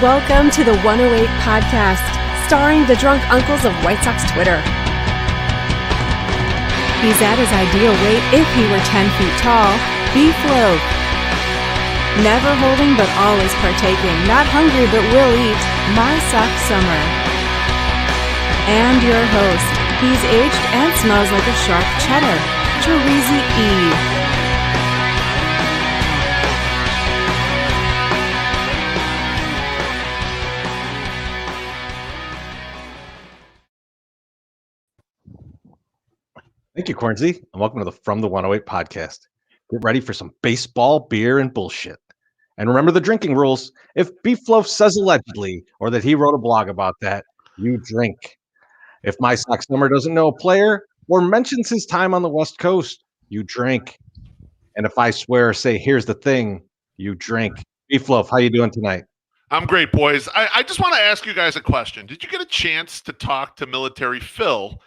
Welcome to the 108 podcast, starring the drunk uncles of White Sox Twitter. He's at his ideal weight if he were 10 feet tall, BeefLoaf. Never holding but always partaking, not hungry but will eat, My Sock Summer. And your host, he's aged and smells like a sharp cheddar, Chorizy E. Thank you, Chorizy, and welcome to the From the 108 podcast. Get ready for some baseball, beer, and bullshit. And remember the drinking rules. If BeefLoaf says allegedly, or that he wrote a blog about that, you drink. If My Sock Summer doesn't know a player, or mentions his time on the West Coast, you drink. And if I swear or say, here's the thing, you drink. BeefLoaf, how you doing tonight? I'm great, boys. I just want to ask you guys a question. Did you get a chance to talk to Military Phil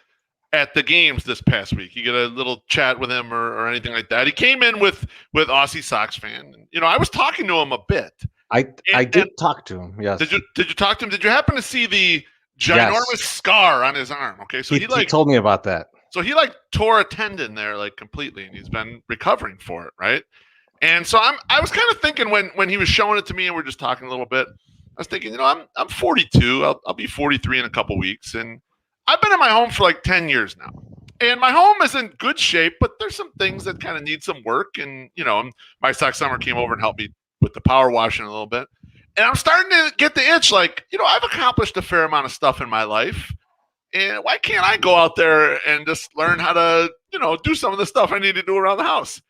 at the games this past week? You get a little chat with him or anything like that? He came in with Aussie Sox fan. You know, I was talking to him a bit. I did talk to him. Yes. Did you talk to him? Did you happen to see the ginormous scar on his arm? Okay, so he told me about that. So he tore a tendon there completely, and he's been recovering for it, right? And so I was kind of thinking when he was showing it to me and we're just talking a little bit, I was thinking, I'm 42. I'll be 43 in a couple weeks, and I've been in my home for 10 years now, and my home is in good shape, but there's some things that kind of need some work. And, My Sock Summer came over and helped me with the power washing a little bit. And I'm starting to get the itch. I've accomplished a fair amount of stuff in my life, and why can't I go out there and just learn how to, do some of the stuff I need to do around the house?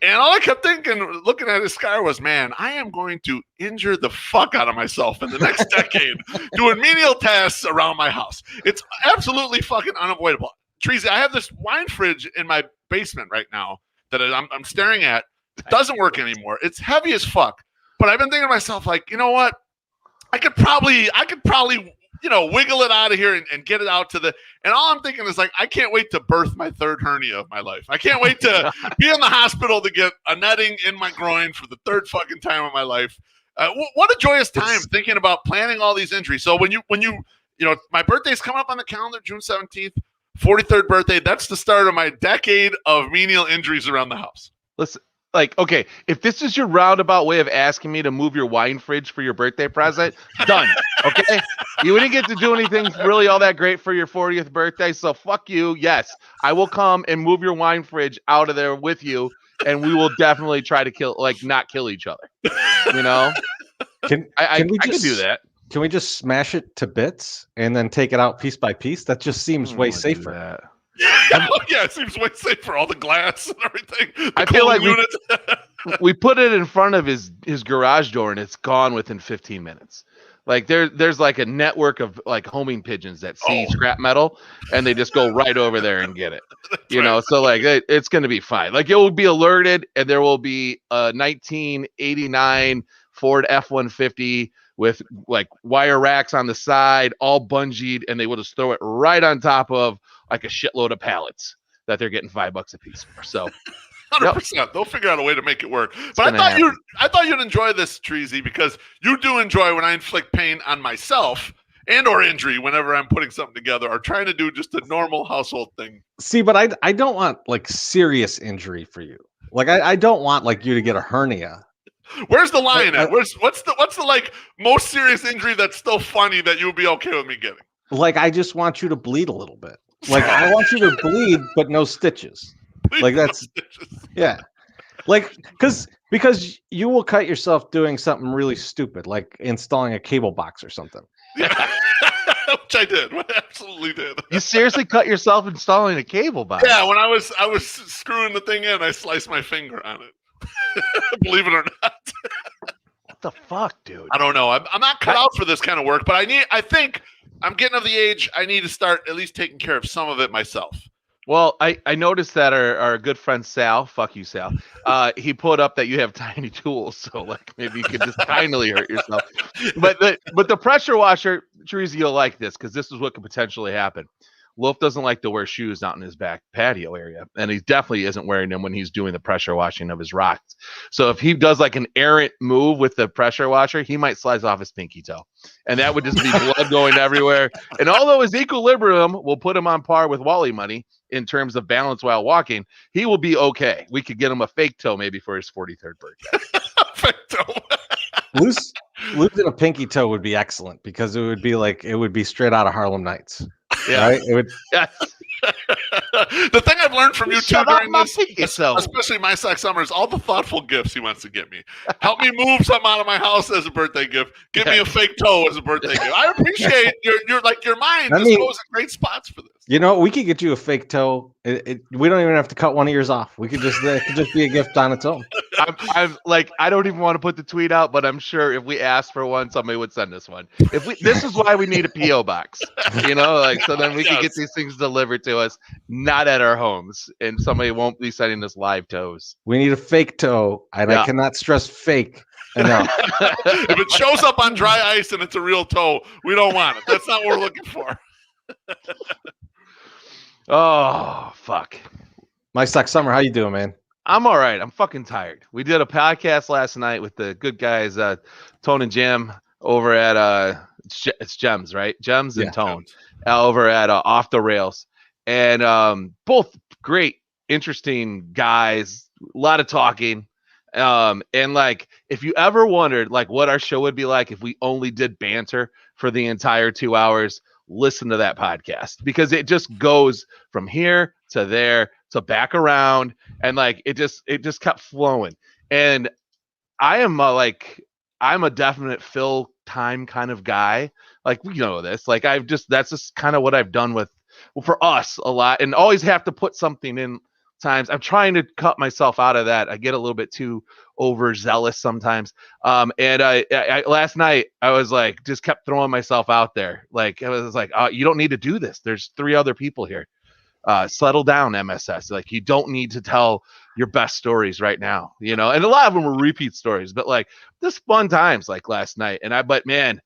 And all I kept thinking, looking at his scar, was, man, I am going to injure the fuck out of myself in the next decade doing menial tasks around my house. It's absolutely fucking unavoidable. Chorizy, I have this wine fridge in my basement right now that I'm staring at. It doesn't work anymore. It's heavy as fuck. But I've been thinking to myself, you know what? I could probably wiggle it out of here and get it out to and all I'm thinking is I can't wait to birth my third hernia of my life. I can't wait to be in the hospital to get a netting in my groin for the third fucking time of my life. What a joyous time thinking about planning all these injuries. So when you my birthday's coming up on the calendar, June 17th, 43rd birthday. That's the start of my decade of menial injuries around the house. Listen, okay, if this is your roundabout way of asking me to move your wine fridge for your birthday present, done. Okay, you didn't get to do anything really all that great for your 40th birthday, so fuck you. Yes, I will come and move your wine fridge out of there with you, and we will definitely try to not kill each other. I can do that. Can we just smash it to bits and then take it out piece by piece? That just seems way safer. Yeah, it seems way safer. All the glass and everything. I feel like we put it in front of his garage door and it's gone within 15 minutes. There's a network of homing pigeons that see scrap metal and they just go right over there and get it. So it's going to be fine. It will be alerted, and there will be a 1989 Ford F-150 with wire racks on the side, all bungeed, and they will just throw it right on top of a shitload of pallets that they're getting $5 a piece for. So 100%. They'll figure out a way to make it work. But I thought you'd enjoy this, Chorizy, because you do enjoy when I inflict pain on myself and or injury whenever I'm putting something together or trying to do just a normal household thing. See, but I don't want serious injury for you. I don't want you to get a hernia. Where's the line at? What's the most serious injury that's still funny that you would be okay with me getting? I just want you to bleed a little bit. I want you to bleed, but no stitches. Yeah. Because you will cut yourself doing something really stupid, like installing a cable box or something. Yeah. Which I did. I absolutely did. You seriously cut yourself installing a cable box? Yeah, when I was screwing the thing in, I sliced my finger on it. Believe it or not. What the fuck, dude? I don't know. I'm not cut out for this kind of work, but I think I'm getting of the age I need to start at least taking care of some of it myself. Well, I noticed that our good friend Sal, fuck you, Sal, he put up that you have tiny tools, so like maybe you could just kindly hurt yourself. But the pressure washer, Chorizy, you'll like this because this is what could potentially happen. Loaf doesn't like to wear shoes out in his back patio area, and he definitely isn't wearing them when he's doing the pressure washing of his rocks. So if he does like an errant move with the pressure washer, he might slice off his pinky toe, and that would just be blood going everywhere. And although his equilibrium will put him on par with Wally Money in terms of balance while walking, he will be okay. We could get him a fake toe maybe for his 43rd birthday. Fake toe. Losing a pinky toe would be excellent because it would be straight out of Harlem Nights. Yeah, right? It would. Yes. The thing I've learned from you two during this, so. especially my Sock Summer, is all the thoughtful gifts he wants to get me. Help me move something out of my house as a birthday gift. Give me a fake toe as a birthday gift. I appreciate your mind just goes in great spots for this. You know, we could get you a fake toe. We don't even have to cut one of yours off. We could just it could just be a gift on its own. I'm like, I don't even want to put the tweet out, but I'm sure if we asked for one, somebody would send us one. This is why we need a PO box, like so then we can get these things delivered to us, not at our homes, and somebody won't be sending us live toes. We need a fake toe, and I cannot stress fake enough. If it shows up on dry ice and it's a real toe, we don't want it. That's not what we're looking for. Oh fuck. My Sock Summer, how you doing, man? I'm all right. I'm fucking tired. We did a podcast last night with the good guys, Tone and Jim over at it's Gems, right? Gems and Tone over at Off the Rails, and both great, interesting guys. A lot of talking, and like if you ever wondered like what our show would be like if we only did banter for the entire 2 hours, listen to that podcast because it just goes from here to there to back around, and like it just kept flowing. And I am I'm a definite fill time kind of guy. Like, you know this. Like that's just kind of what I've done for us a lot, and always have to put something in times. I'm trying to cut myself out of that. I get a little bit too overzealous sometimes. And I last night I was like, just kept throwing myself out there. Like I was like, you don't need to do this. There's 3 other people here. Settle down, MSS. Like you don't need to tell your best stories right now, and a lot of them were repeat stories, but like just fun times like last night. But man,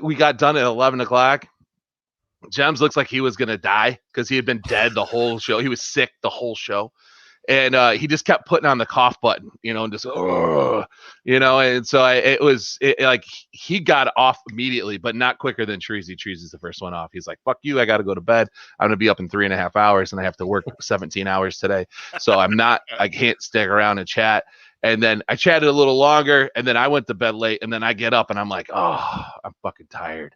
we got done at 11 o'clock. Gems looks like he was going to die because he had been dead the whole show. He was sick the whole show. And he just kept putting on the cough button, and just, and so like he got off immediately, but not quicker than Chorizy. Chorizy's the first one off. He's like, fuck you. I got to go to bed. I'm going to be up in 3.5 hours and I have to work 17 hours today. So I can't stick around and chat. And then I chatted a little longer and then I went to bed late and then I get up and I'm like, oh, I'm fucking tired.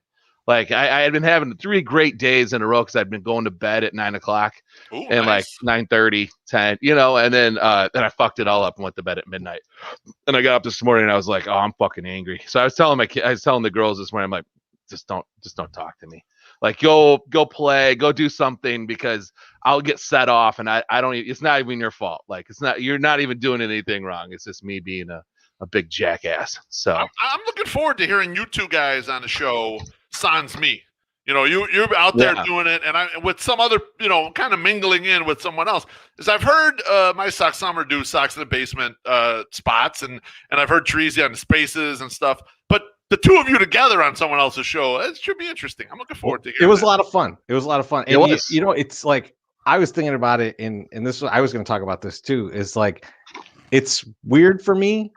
Like I had been having 3 great days in a row because I'd been going to bed at 9 o'clock and like 9:30, 10, and then I fucked it all up and went to bed at midnight. And I got up this morning and I was like, oh, I'm fucking angry. So I was telling the girls this morning, I'm like, just don't talk to me. Like go play, go do something because I'll get set off and I don't. It's not even your fault. Like you're not even doing anything wrong. It's just me being a big jackass. So I'm looking forward to hearing you two guys on the show. Sans me, you're out there doing it, and I with some other, kind of mingling in with someone else. As I've heard my Sock Summer do Socks in the Basement spots, and I've heard Chorizy on the Spaces and stuff. But the 2 of you together on someone else's show, it should be interesting. I'm looking forward to it. It was a lot of fun. It was a lot of fun. And it was. It's like I was thinking about it, and this I was going to talk about this too. Is like it's weird for me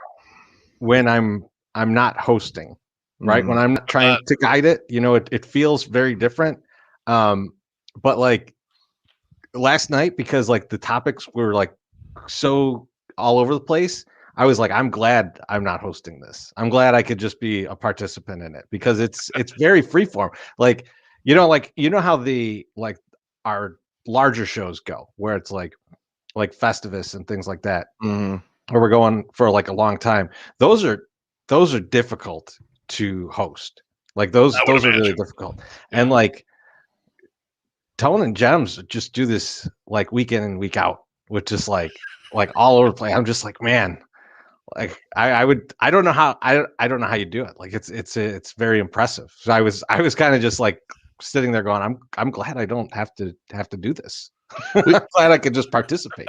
when I'm not hosting. Right. When I'm not trying to guide it, it feels very different. But like last night, because like the topics were like so all over the place, I was like, I'm glad I'm not hosting this. I'm glad I could just be a participant in it because it's very freeform. Like, how our larger shows go where it's like Festivus and things like that, where we're going for like a long time. Those are difficult to host. Like those are really difficult. And like Tone and Gems just do this like week in and week out, which is like all over the place. I'm just like, man, like I don't know how you do it. Like it's very impressive. So I was kind of just like sitting there going, I'm glad I don't have to do this. I'm glad I could just participate.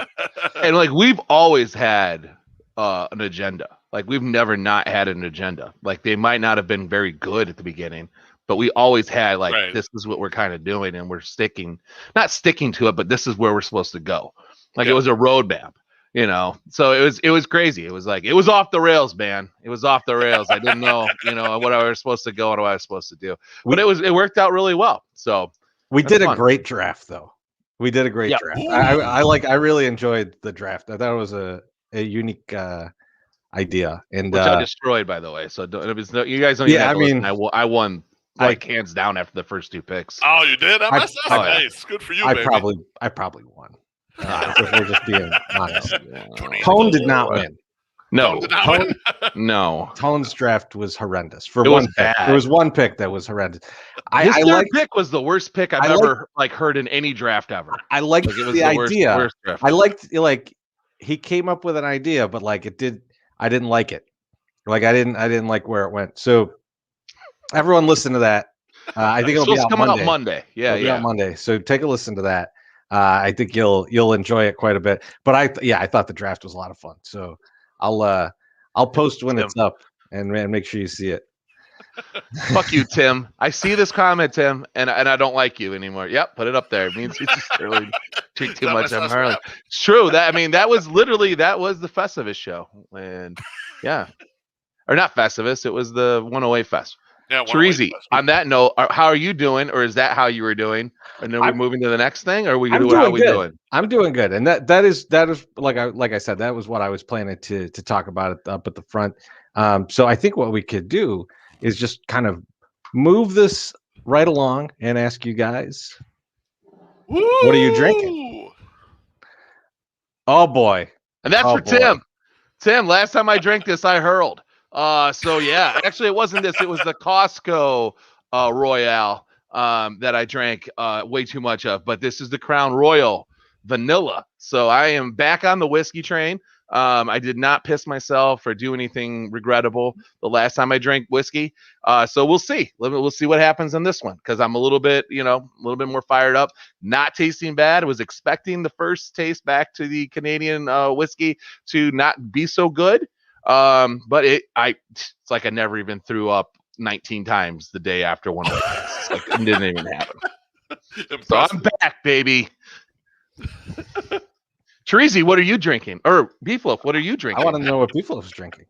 And like we've always had an agenda. Like we've never not had an agenda. Like they might not have been very good at the beginning, but we always had like this is what we're kind of doing, and we're not sticking to it, but this is where we're supposed to go. Like it was a roadmap. You know, so it was crazy. It was like, it was off the rails, man. It was off the rails. I didn't know, what I was supposed to go and what I was supposed to do, but it worked out really well. So we did a great draft though. We did a great draft. I really enjoyed the draft. I thought it was a unique idea, and which I destroyed, by the way. So you guys don't. Yeah, I mean, I won like hands down after the first 2 picks. Oh, you did? MSS? Nice. Good for you, baby. I probably won. If we're just being honest. Tone did not win. No. No. Tone's draft was horrendous. There was one pick that was horrendous. His third pick was the worst pick I've ever heard in any draft ever. I liked the idea. Worst I liked he came up with an idea, but I didn't like it. Like I didn't like where it went. So everyone listen to that. I think it'll be out Monday. Yeah, out Monday. So take a listen to that. I think you'll enjoy it quite a bit. But I thought the draft was a lot of fun. So I'll post when it's up and make sure you see it. Fuck you, Tim. I see this comment, Tim, and I don't like you anymore. Yep, put it up there. It means you just really treat too much of Harlan. It's true. That was the Festivus show. And yeah. Or not Festivus, it was the 108 Fest. Yeah, Chorizy, on that note, how are you doing? Or is that how you were doing? And then we're moving to the next thing? Or are we going to do how we doing? I'm doing good. And that is like I said, that was what I was planning to talk about it up at the front. So I think what we could do is just kind of move this right along and ask you guys, what are you drinking? Oh boy. And that's for Tim. Tim, last time I drank this, I hurled. So yeah, actually it wasn't this. It was the Costco Royale that I drank way too much of. But this is the Crown Royal Vanilla. So I am back on the whiskey train. I did not piss myself or do anything regrettable the last time I drank whiskey. So we'll see. We'll see what happens in this one because I'm a little bit more fired up. Not tasting bad. I was expecting the first taste back to the Canadian whiskey to not be so good. But it's like I never even threw up 19 times the day after one of those. Like it didn't even happen. So I'm back, baby. Chorizy, what are you drinking? Or BeefLoaf, what are you drinking? I want to know what BeefLoaf is drinking.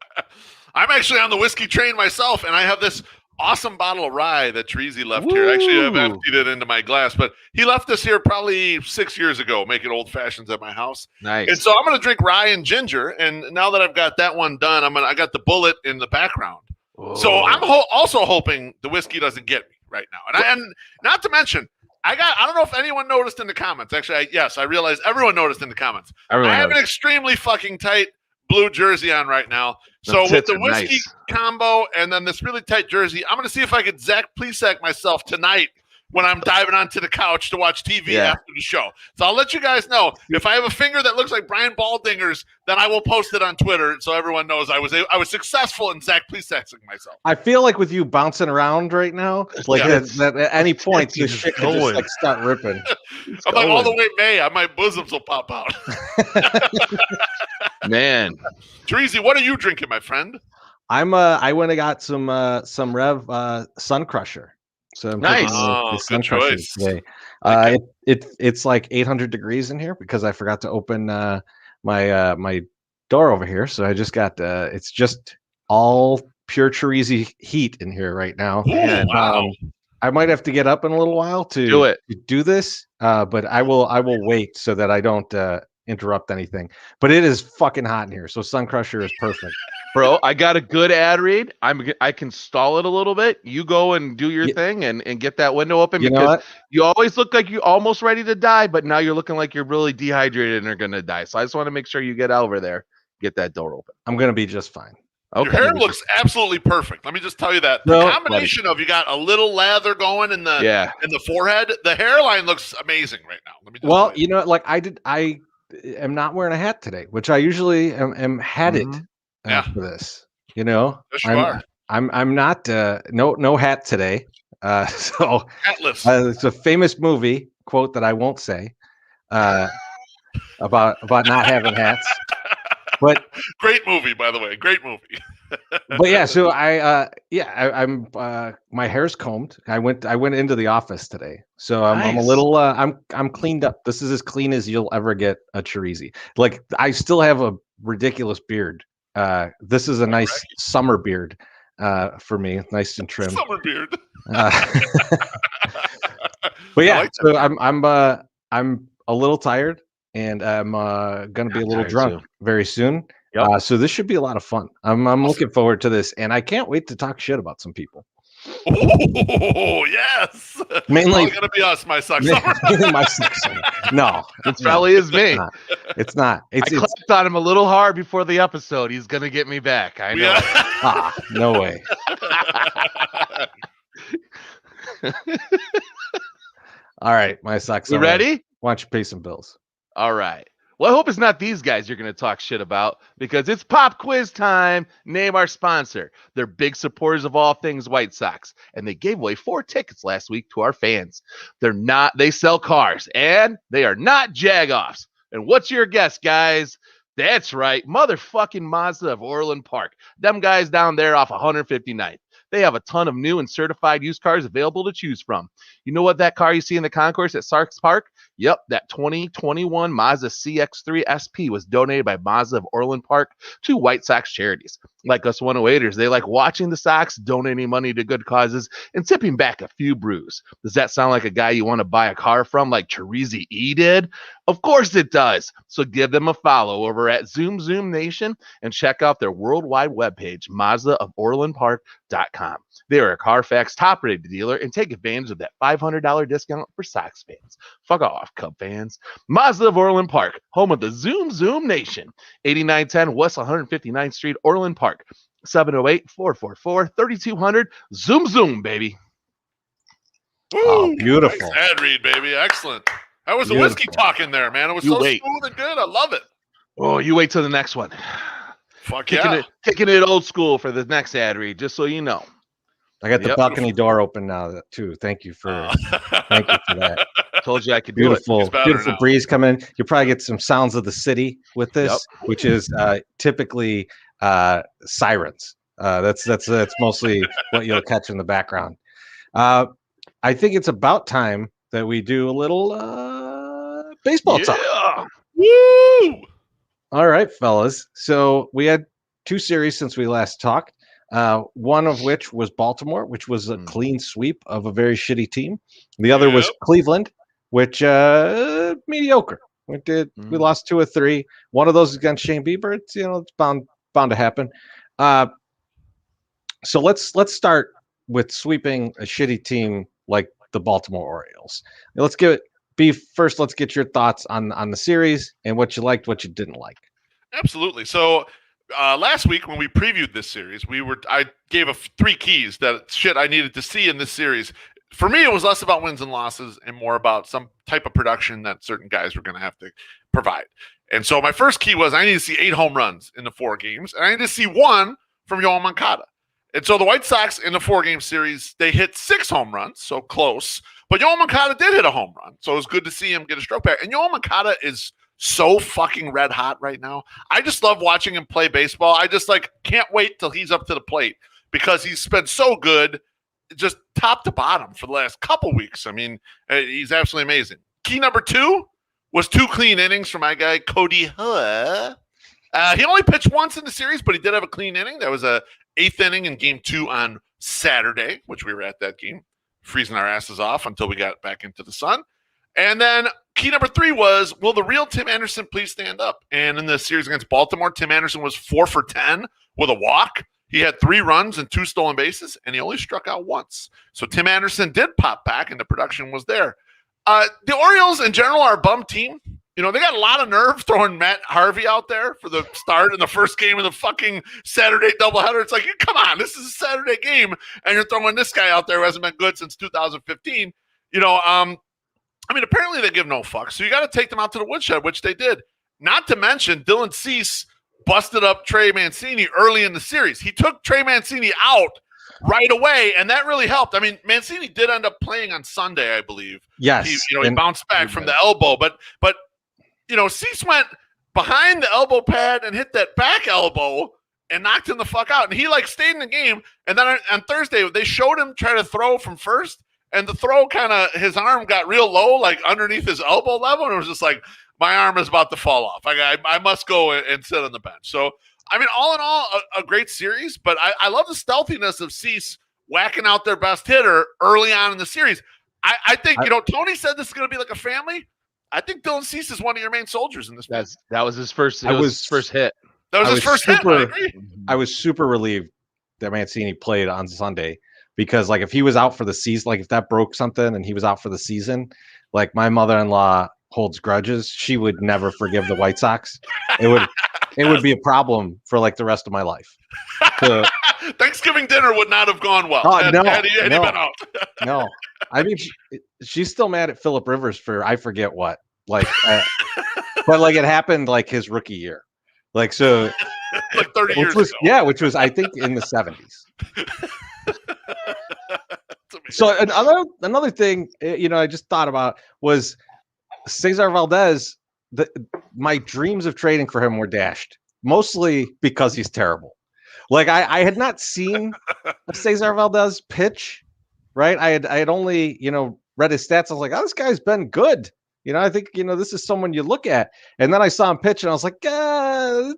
I'm actually on the whiskey train myself, and I have this awesome bottle of rye that Chorizy left here. Actually, I've emptied it into my glass, but he left this here probably 6 years ago, making old fashions at my house. Nice. And so I'm going to drink rye and ginger. And now that I've got that one done, I got the bullet in the background. Whoa. So I'm also hoping the whiskey doesn't get me right now. And not to mention, I don't know if anyone noticed in the comments. Actually, I realize everyone noticed in the comments. I have an extremely fucking tight blue jersey on right now. So with the whiskey combo and then this really tight jersey, I'm going to see if I could Zach Plesac myself tonight when I'm diving onto the couch to watch TV after the show. So I'll let you guys know. If I have a finger that looks like Brian Baldinger's, then I will post it on Twitter so everyone knows I was successful in Zach Plesacing myself. I feel like with you bouncing around right now, like at any point, this shit can just like start ripping. I'm like all the way May. My bosoms will pop out. Man. Chorizy, what are you drinking, my friend? I went and got some Rev Sun Crusher. So I'm nice. Good choice. Today. It's like 800 degrees in here because I forgot to open my door over here. So I just got it's just all pure Chorizy heat in here right now. Ooh, and wow. I might have to get up in a little while to do this. But I will wait so that I don't interrupt anything. But it is fucking hot in here. So Sun Crusher is perfect. Bro, I got a good ad read. I can stall it a little bit. You go and do your thing and get that window open because you always look like you're almost ready to die, but now you're looking like you're really dehydrated and are going to die. So I just want to make sure you get over there, get that door open. I'm going to be just fine. Your hair looks absolutely perfect. Let me just tell you that. The combination of you got a little lather going in the forehead. The hairline looks amazing right now. Let me just you know, like I am not wearing a hat today, which I usually am hatted for this. You know, yes, you are. I'm not no hat today. So hatless. It's a famous movie quote that I won't say about not having hats. But great movie, by the way. Great movie. But yeah, so I'm my hair's combed. I went into the office today, so I'm a little I'm cleaned up. This is as clean as you'll ever get a Chorizy. Like I still have a ridiculous beard. This is a nice summer beard for me, nice and trim. Summer beard. But yeah, so I'm a little tired, and I'm gonna be a little drunk very soon. Yep. So this should be a lot of fun. I'm looking forward to this, and I can't wait to talk shit about some people. Oh yes, mainly gonna be us, my suck summer. My suck summer. No, it probably is me. It's not. I clapped on him a little hard before the episode. He's gonna get me back. I know. Yeah. No way. All right, my suck summer. You ready? Why don't you pay some bills? All right. Well, I hope it's not these guys you're going to talk shit about, because it's pop quiz time. Name our sponsor. They're big supporters of all things White Sox, and they gave away 4 tickets last week to our fans. They sell cars, and they are not jagoffs. And what's your guess, guys? That's right, motherfucking Mazda of Orland Park. Them guys down there off 159th. They have a ton of new and certified used cars available to choose from. You know what that car you see in the concourse at Sarks Park? Yep, that 2021 Mazda CX-3 SP was donated by Mazda of Orland Park to White Sox charities. Like us 108ers, they like watching the Sox, donating money to good causes, and tipping back a few brews. Does that sound like a guy you want to buy a car from like Chorizy E did? Of course it does. So give them a follow over at Zoom Nation and check out their worldwide webpage, MazdaofOrlandPark.com. They are a Carfax top-rated dealer and take advantage of that $500 discount for Sox fans. Fuck off, Cub fans. Mazda of Orland Park, home of the Zoom Nation. 8910 West 159th Street, Orland Park. 708-444-3200. Zoom, baby. Oh, beautiful. Nice ad read, baby. Excellent. That was the whiskey talking there, man. It was so smooth and good. I love it. Oh, you wait till the next one. Fuck kicking it old school for the next ad read, just so you know. I got the balcony door open now too. Thank you for that. Told you I could do it. Beautiful breeze coming in. You'll probably get some sounds of the city with this, which is typically sirens. That's mostly what you'll catch in the background. I think it's about time that we do a little baseball talk. Woo! All right, fellas. So we had 2 series since we last talked. One of which was Baltimore, which was a clean sweep of a very shitty team. The other was Cleveland, which mediocre. We lost 2 of 3. One of those is against Shane Bieber. It's it's bound to happen. So let's start with sweeping a shitty team like the Baltimore Orioles. Now, let's give it Beef first. Let's get your thoughts on the series and what you liked, what you didn't like. Absolutely. So last week when we previewed this series, I gave 3 keys that shit I needed to see in this series. For me, it was less about wins and losses and more about some type of production that certain guys were going to have to provide. And so my first key was I need to see 8 home runs in the 4 games, and I need to see 1 from Yoel Moncada. And so the White Sox in the 4-game series, they hit 6 home runs, so close. But Yoel Moncada did hit a home run, so it was good to see him get a stroke back. And Yoel Moncada is so fucking red hot right now. I just love watching him play baseball. I just can't wait till he's up to the plate because he's been so good, just top to bottom for the last couple weeks. I mean, he's absolutely amazing. Key number 2 was 2 clean innings from my guy Cody Huh. He only pitched once in the series, but he did have a clean inning. That was a 8th inning in game 2 on Saturday, which we were at that game, freezing our asses off until we got back into the sun. And then key number 3 was, will the real Tim Anderson please stand up? And in the series against Baltimore, Tim Anderson was 4 for 10 with a walk. He had 3 runs and 2 stolen bases, and he only struck out once. So Tim Anderson did pop back, and the production was there. The Orioles in general are a bum team. You know, they got a lot of nerve throwing Matt Harvey out there for the start in the first game of the fucking Saturday doubleheader. It's like, come on, this is a Saturday game, and you're throwing this guy out there who hasn't been good since 2015. You know, I mean, apparently they give no fucks, so you got to take them out to the woodshed, which they did. Not to mention, Dylan Cease busted up Trey Mancini early in the series. He took Trey Mancini out right away, and that really helped. I mean, Mancini did end up playing on Sunday, I believe. Yes. He bounced back from the elbow, but you know, Cease went behind the elbow pad and hit that back elbow and knocked him the fuck out. And he stayed in the game. And then on Thursday, they showed him try to throw from first, and the throw his arm got real low, like underneath his elbow level. And it was just like, my arm is about to fall off. I must go and sit on the bench. So, I mean, all in all, a great series, but I love the stealthiness of Cease whacking out their best hitter early on in the series. I think, Tony said this is going to be like a family. I think Dylan Cease is one of your main soldiers in this. That was his first. That was his first hit. That was his first hit. I agree. I was super relieved that Mancini played on Sunday because, if he was out for the season, if that broke something and he was out for the season, my mother-in-law holds grudges. She would never forgive the White Sox. It would be a problem for the rest of my life. So, Thanksgiving dinner would not have gone well. Had he been out. No. I mean, she's still mad at Phillip Rivers for I forget what. But it happened his rookie year. So 30 years ago. Yeah, which was I think in the 70s. So another thing, I just thought about was Cesar Valdez. My dreams of trading for him were dashed, mostly because he's terrible. I had not seen a Cesar Valdez pitch. Right. I had only, read his stats. I was like, oh, this guy's been good. I think, this is someone you look at. And then I saw him pitch and I was like,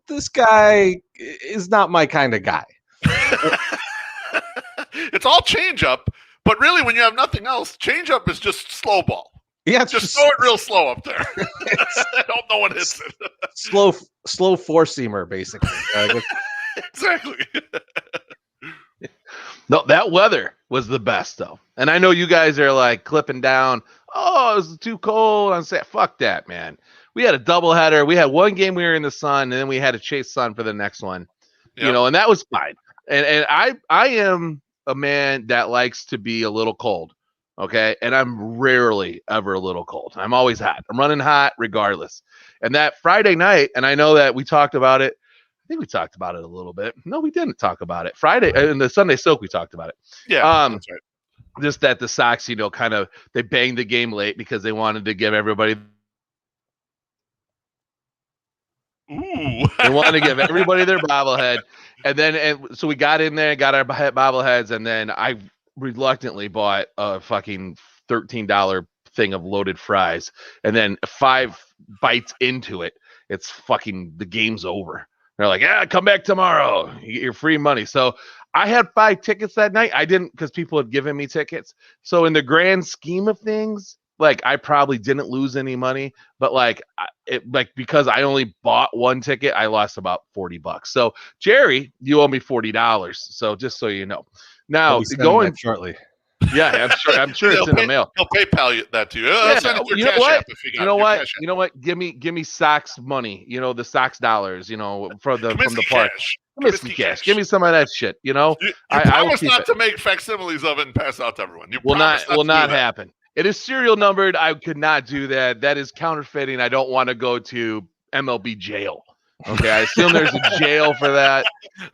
this guy is not my kind of guy. It's all changeup. But really, when you have nothing else, changeup is just slow ball. Yeah. It's just throw it real slow up there. I don't know what hits it. Slow four-seamer, basically. Exactly. No, that weather was the best, though. And I know you guys are clipping down. Oh, it was too cold. I'm saying, fuck that, man. We had a doubleheader. We had one game we were in the sun, and then we had to chase sun for the next one. Yep. And that was fine. And I am a man that likes to be a little cold, okay? And I'm rarely ever a little cold. I'm always hot. I'm running hot regardless. And that Friday night, and I know that we talked about it. I think we talked about it a little bit. No, we didn't talk about it. Friday in the Sunday Soak, we talked about it. Yeah, that's right. Just that the Sox, they banged the game late because they wanted to give everybody. Ooh. They wanted to give everybody their bobblehead, and so we got in there, got our bobbleheads, and then I reluctantly bought a fucking $13 thing of loaded fries, and then 5 bites into it, it's fucking the game's over. They're like, yeah, come back tomorrow. You get your free money. So I had 5 tickets that night. I didn't because people had given me tickets. So in the grand scheme of things, I probably didn't lose any money. But because I only bought 1 ticket, I lost about $40. So Jerry, you owe me $40. So just so you know. Now going shortly. Yeah, I'm sure it's in the mail. He'll PayPal that to you. You know what? You know what? Give me Sox money. The Sox dollars. From the park. Comiskey cash. Give me some of that shit. You promise not to make facsimiles of it and pass out to everyone. Will not happen. It is serial numbered. I could not do that. That is counterfeiting. I don't want to go to MLB jail. Okay, I assume there's a jail for that.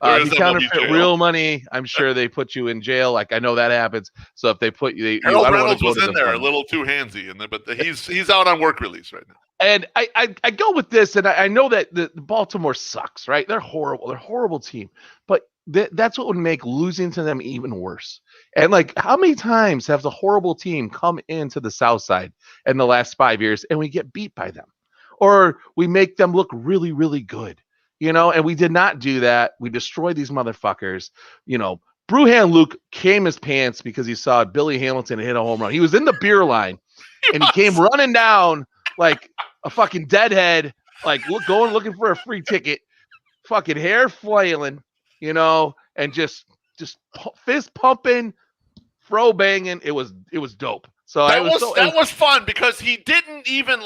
If you counterfeit real money, I'm sure they put you in jail. I know that happens. So if they put you, Harold Reynolds was in there a little too handsy, but he's out on work release right now. And I go with this, and I know that the Baltimore sucks, right? They're horrible. They're a horrible team, but that's what would make losing to them even worse. And how many times have the horrible team come into the South Side in the last 5 years, and we get beat by them? Or we make them look really, really good, and we did not do that. We destroyed these motherfuckers. Brewhand Luke came his pants because he saw Billy Hamilton hit a home run. He was in the beer line, and he came running down like a fucking deadhead, looking for a free ticket, fucking hair flailing, and just fist pumping, throw banging. It was dope. So that was fun because he didn't even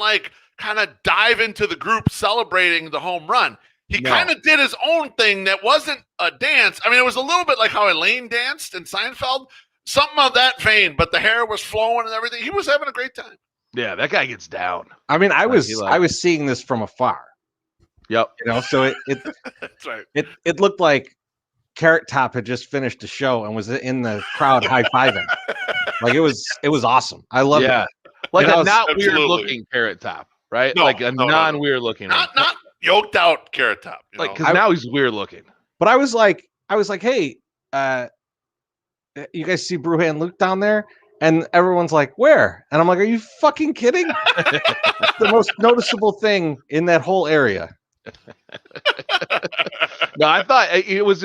kind of dive into the group celebrating the home run. He kind of did his own thing that wasn't a dance. I mean, it was a little bit like how Elaine danced in Seinfeld, something of that vein, but the hair was flowing and everything. He was having a great time. Yeah, that guy gets down. I mean, I was seeing this from afar. Yep. You know, so That's right. It looked like Carrot Top had just finished the show and was in the crowd high-fiving. Like it was awesome. I love it. Like a not absolutely weird looking Carrot Top, right? No, like a non-weird looking. Not yoked out Carrot Top. Like because now he's weird looking. But I was like, hey, you guys see Brewhan Luke down there? And everyone's like, where? And I'm like, are you fucking kidding? The most noticeable thing in that whole area. No, I thought it was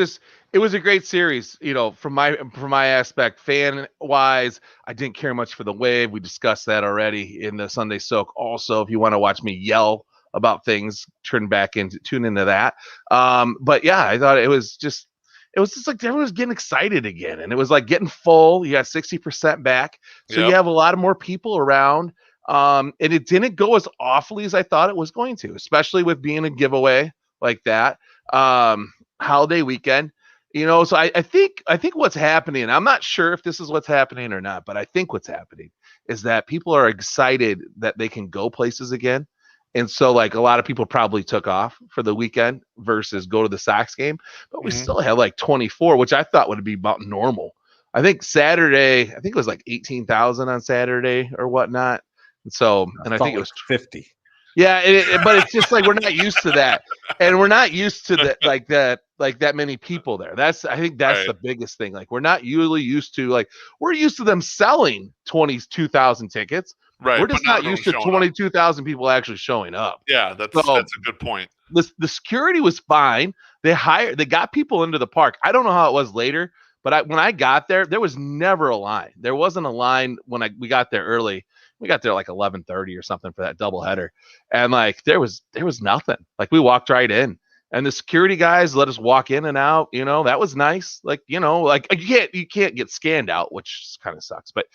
a great series, you know, from my aspect, fan wise. I didn't care much for the wave. We discussed that already in the Sunday Soak. Also, if you want to watch me yell about things, tune into that. But yeah, I thought it was just like everyone was getting excited again, and it was like getting full. You got 60% back, so you have a lot of more people around. And it didn't go as awfully as I thought it was going to, especially with being a giveaway like that. Holiday weekend, you know. So I think what's happening, I'm not sure if this is what's happening or not, but I think what's happening is that people are excited that they can go places again. And so, like, a lot of people probably took off for the weekend versus go to the Sox game. But we still had, like, 24, which I thought would be about normal. I think Saturday, it was like 18,000 on Saturday or whatnot. And so, and I think it was 50. Yeah, but it's just like we're not used to that. And we're not used to that many people there. I think that's the biggest thing. Like, we're not usually used to, like, we're used to them selling 22,000 tickets. Right. We're just not used to 22,000 people actually showing up. Yeah, that's a good point. The security was fine. They got people into the park. I don't know how it was later, but when I got there was never a line. There wasn't a line when we got there early. We got there like 11:30 or something for that doubleheader, and like there was nothing. Like we walked right in, and the security guys let us walk in and out. You know, that was nice. Like, you know, like you can't get scanned out, which kind of sucks. But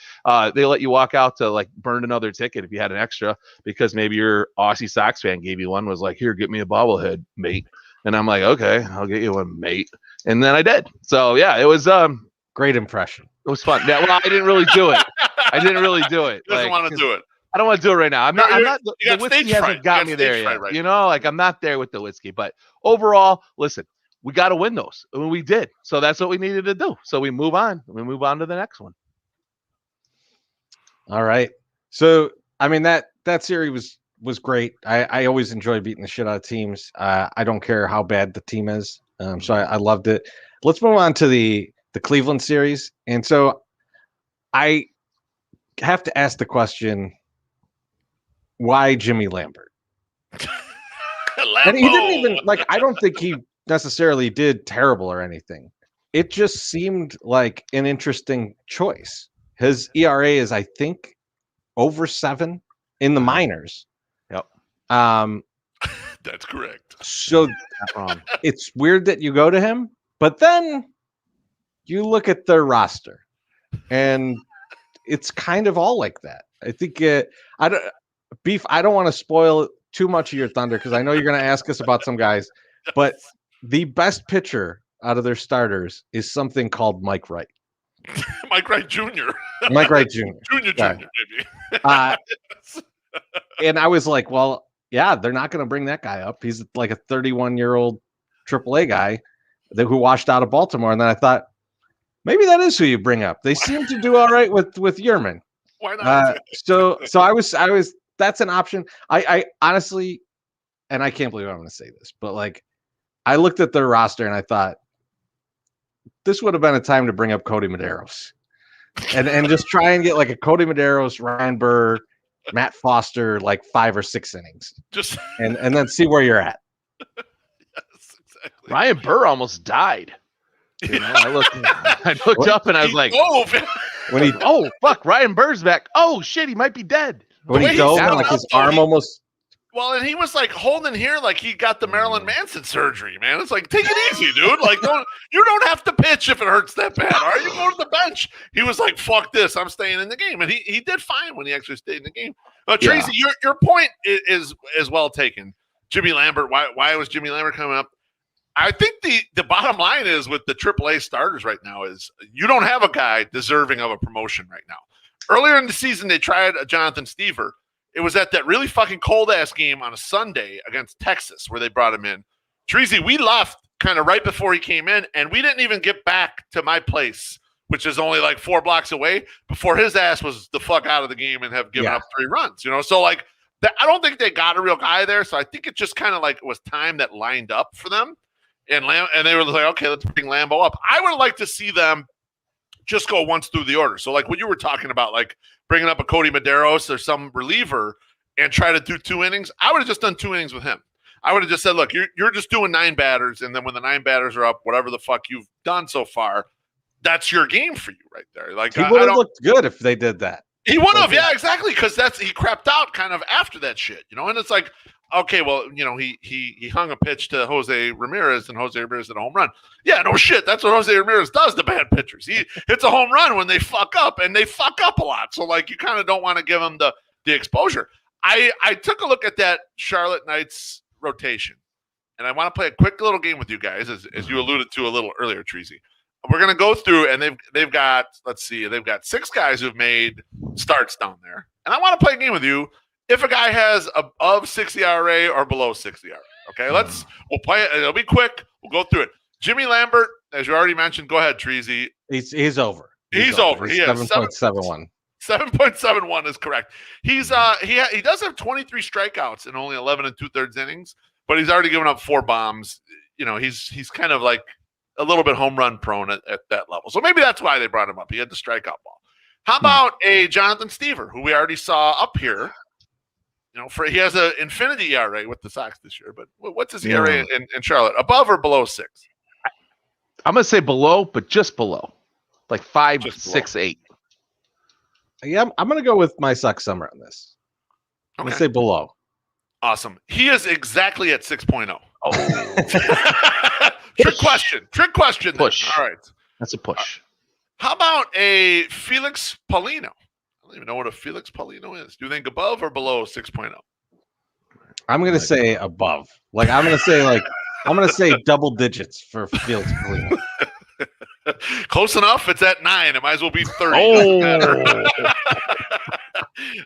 they let you walk out to like burn another ticket if you had an extra, because maybe your Aussie Sox fan gave you one. Was like, here, get me a bobblehead, mate. And I'm like, okay, I'll get you one, mate. And then I did. So yeah, it was great impression. It was fun. Yeah, well, I didn't really do it. He doesn't want to do it. I don't want to do it right now. I'm not. The whiskey hasn't got me there yet. Right. You know, like I'm not there with the whiskey. But overall, listen, we got to win those. I mean, we did. So that's what we needed to do. So we move on. We move on to the next one. All right. So I mean that series was great. I always enjoy beating the shit out of teams. I don't care how bad the team is. So I loved it. Let's move on to the Cleveland series. And so I have to ask the question, why Jimmy Lambert? And he didn't even, like, I don't think he necessarily did terrible or anything. It just seemed like an interesting choice. His ERA is, I think, over 7 in the minors. Yep. That's correct. So it's weird that you go to him, but then you look at their roster and it's kind of all like that. I think I don't want to spoil too much of your thunder because I know you're going to ask us about some guys, but the best pitcher out of their starters is something called Mike Wright. Mike Wright Jr. Mike Wright Jr. Jr. Maybe. And I was like, well, yeah, they're not going to bring that guy up. He's like a 31-year-old AAA guy who washed out of Baltimore. And then I thought, maybe that is who you bring up. They seem to do all right with Yerman. Why not? So I was. That's an option. I honestly, and I can't believe I'm going to say this, but like, I looked at their roster and I thought this would have been a time to bring up Cody Medeiros, and just try and get like a Cody Medeiros, Ryan Burr, Matt Foster, like 5 or 6 innings, and then see where you're at. Yes, exactly. Ryan Burr almost died. You know, I looked up and I was like, oh fuck, Ryan Burr's back. Oh shit, he might be dead. When he dove, like his arm almost. Well, and he was like holding here like he got the Marilyn Manson surgery, man. It's like, take it easy, dude. Like, you don't have to pitch if it hurts that bad. All right, you go to the bench. He was like, fuck this, I'm staying in the game. And he did fine when he actually stayed in the game. Tracy, your point is well taken. Jimmy Lambert, why was Jimmy Lambert coming up? I think the bottom line is with the AAA starters right now is you don't have a guy deserving of a promotion right now. Earlier in the season, they tried a Jonathan Stever. It was at that really fucking cold-ass game on a Sunday against Texas where they brought him in. Treasy, we left kind of right before he came in, and we didn't even get back to my place, which is only like 4 blocks away, before his ass was the fuck out of the game and have given up 3 runs. So like I don't think they got a real guy there. So I think it just kind of like it was time that lined up for them. And they were like, okay, let's bring Lambo up. I would like to see them just go once through the order. So like what you were talking about, like bringing up a Cody Medeiros or some reliever and try to do 2 innings. I would have just done 2 innings with him. I would have just said, look, you're just doing 9 batters. And then when the 9 batters are up, whatever the fuck you've done so far, that's your game for you right there. Like he would have looked good if they did that. He would have, yeah, exactly. Because he crapped out kind of after that shit, and it's like, okay, well, he hung a pitch to Jose Ramirez and Jose Ramirez hit a home run. Yeah, no shit. That's what Jose Ramirez does to bad pitchers. He hits a home run when they fuck up, and they fuck up a lot. So like you kind of don't want to give them the exposure. I took a look at that Charlotte Knights rotation, and I want to play a quick little game with you guys, as you alluded to a little earlier, Treasy. We're going to go through, and they've got 6 guys who've made starts down there. And I want to play a game with you if a guy has above 6 ERA or below 6 ERA. Okay, we'll play it. It'll be quick. We'll go through it. Jimmy Lambert, as you already mentioned, go ahead, Treasy. He's over. He's over. He has 7.71. 7.71 is correct. He's he does have 23 strikeouts in only 11 2/3 innings, but he's already given up 4 bombs. He's kind of like a little bit home run prone at that level. So maybe that's why they brought him up. He had the strikeout ball. How about a Jonathan Stever, who we already saw up here? He has an infinity ERA with the Sox this year, but what's his ERA in Charlotte? Above or below 6? I'm going to say below, but just below. Like 5, 6, 8. Yeah, I'm going to go with my Sox summer on this. I'm going to say below. Awesome. He is exactly at 6.0. Oh. Trick question. Push. All right. That's a push. How about a Felix Paulino? I don't even know what a Felix Paulino is. Do you think above or below 6.0? I'm going to say above. Like I'm going to say double digits for Felix Paulino. Close enough. It's at 9. It might as well be 30. Oh.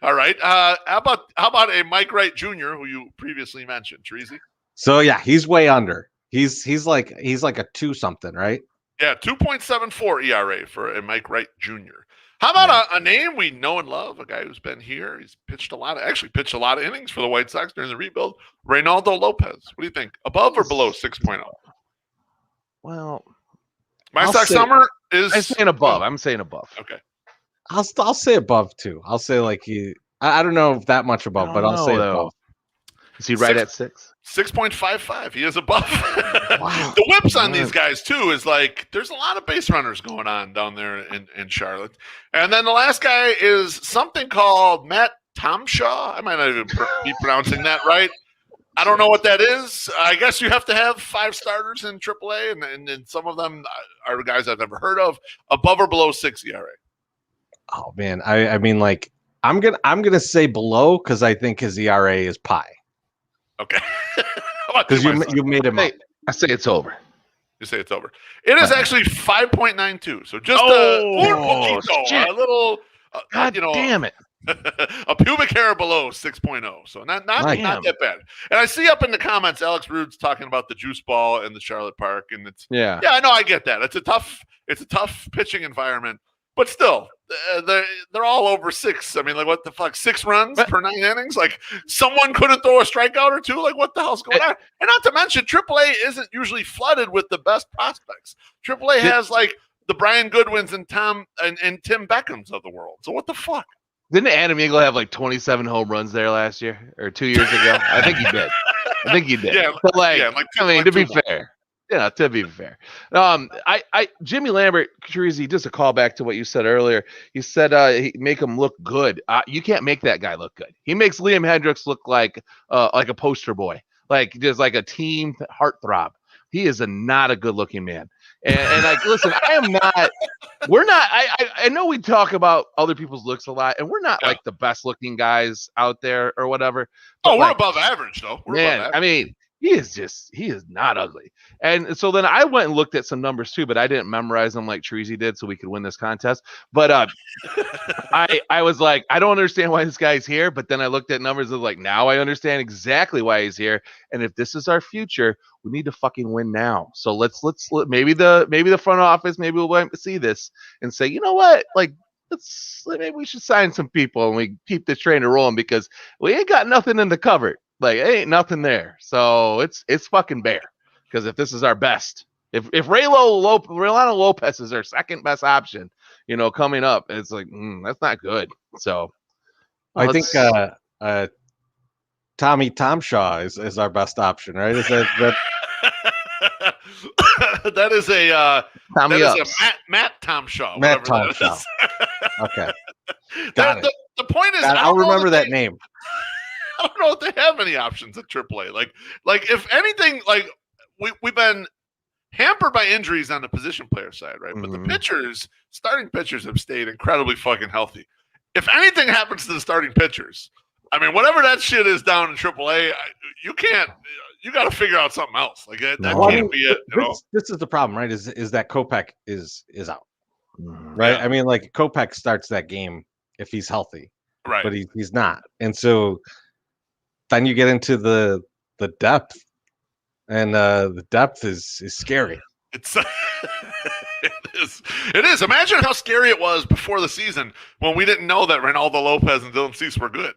All right. How about a Mike Wright Jr., who you previously mentioned, Treasy? So yeah, he's way under. He's like a 2 something, right? Yeah, 2.74 ERA for a Mike Wright Jr. How about a name we know and love, a guy who's been here? He's pitched a lot of innings for the White Sox during the rebuild. Reynaldo Lopez. What do you think? Above or below 6.0? Well, my Sox summer is. I'm saying above. I'm saying above. Okay. I'll say above too. I'll say like I don't know if that much above, but I'll say above. Is he right at 6? 6.55. He is above. Wow. The whips on these guys too is like there's a lot of base runners going on down there in Charlotte. And then the last guy is something called Matt Tomshaw. I might not even be pronouncing that right. I don't know what that is. I guess you have to have 5 starters in AAA, and some of them are guys I've never heard of. Above or below 6 ERA? Oh man, I mean like I'm gonna say below because I think his ERA is pi. Okay. Because you made him up. I say it's over. You say it's over. It is actually 5.92. So just a little, God damn it. a pubic hair below 6.0. So not that bad. And I see up in the comments, Alex Rude's talking about the juice ball in the Charlotte Park, and it's yeah, I know, I get that. It's a tough pitching environment, but still, they're all over 6. I mean, like what the fuck, 6 runs per 9 innings? Like someone couldn't throw a strikeout or 2. Like what the hell's going on? And not to mention, AAA isn't usually flooded with the best prospects. AAA has like the Brian Goodwins and Tim Beckhams of the world. So what the fuck? Didn't Adam Engel have like 27 home runs there last year or 2 years ago? I think he did. Yeah, but to be fair. Yeah, to be fair. Jimmy Lambert, Chorizy, just a callback to what you said earlier. You said he make him look good. You can't make that guy look good. He makes Liam Hendricks look like a poster boy, like just like a team heartthrob. He is not a good looking man. And like, listen, we're not, I know we talk about other people's looks a lot, and we're not like the best looking guys out there or whatever. But we're above average though. I mean, he is not ugly. And so then I went and looked at some numbers too, but I didn't memorize them like Chorizy did so we could win this contest. But I was like, I don't understand why this guy's here. But then I looked at numbers of like, now I understand exactly why he's here. And if this is our future, we need to fucking win now. So let's maybe the front office, maybe we'll see this and say, you know what? Like, maybe we should sign some people and we keep the train rolling because we ain't got nothing in the cupboard. Like, ain't nothing there. So it's fucking bare. Because if this is our best, if Rolando Lopez is our second best option, coming up, it's like, that's not good. So I think Tommy Tomshaw is our best option, right? Is that that is a Matt Tomshaw. Matt Tomshaw. Okay. Got it. The point is, I'll remember that name. I don't know if they have any options at AAA. Like if anything, like we've been hampered by injuries on the position player side, right? But the starting pitchers have stayed incredibly fucking healthy. If anything happens to the starting pitchers, I mean, whatever that shit is down in AAA, you got to figure out something else. Like that can't be it. This is the problem, right? Is that Kopech is out, right? Yeah. I mean, like Kopech starts that game if he's healthy, right? But he's not, and so then you get into the depth, and the depth is scary. It's it is. Imagine how scary it was before the season when we didn't know that Reynaldo Lopez and Dylan Cease were good.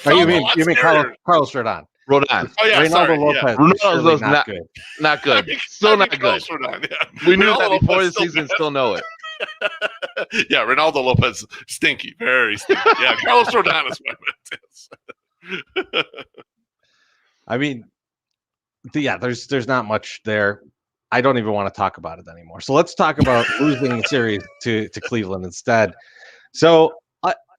You mean Carlos Rodon? Oh yeah, Reynaldo Lopez. Ronaldo's not good. Not good. Still not good. Rodon, yeah. We knew that before the season. Still know it. Yeah, Reynaldo Lopez, stinky, very stinky. Yeah, Carlos Rodon is my I mean, there's not much there. I don't even want to talk about it anymore. So let's talk about losing the series to Cleveland instead. So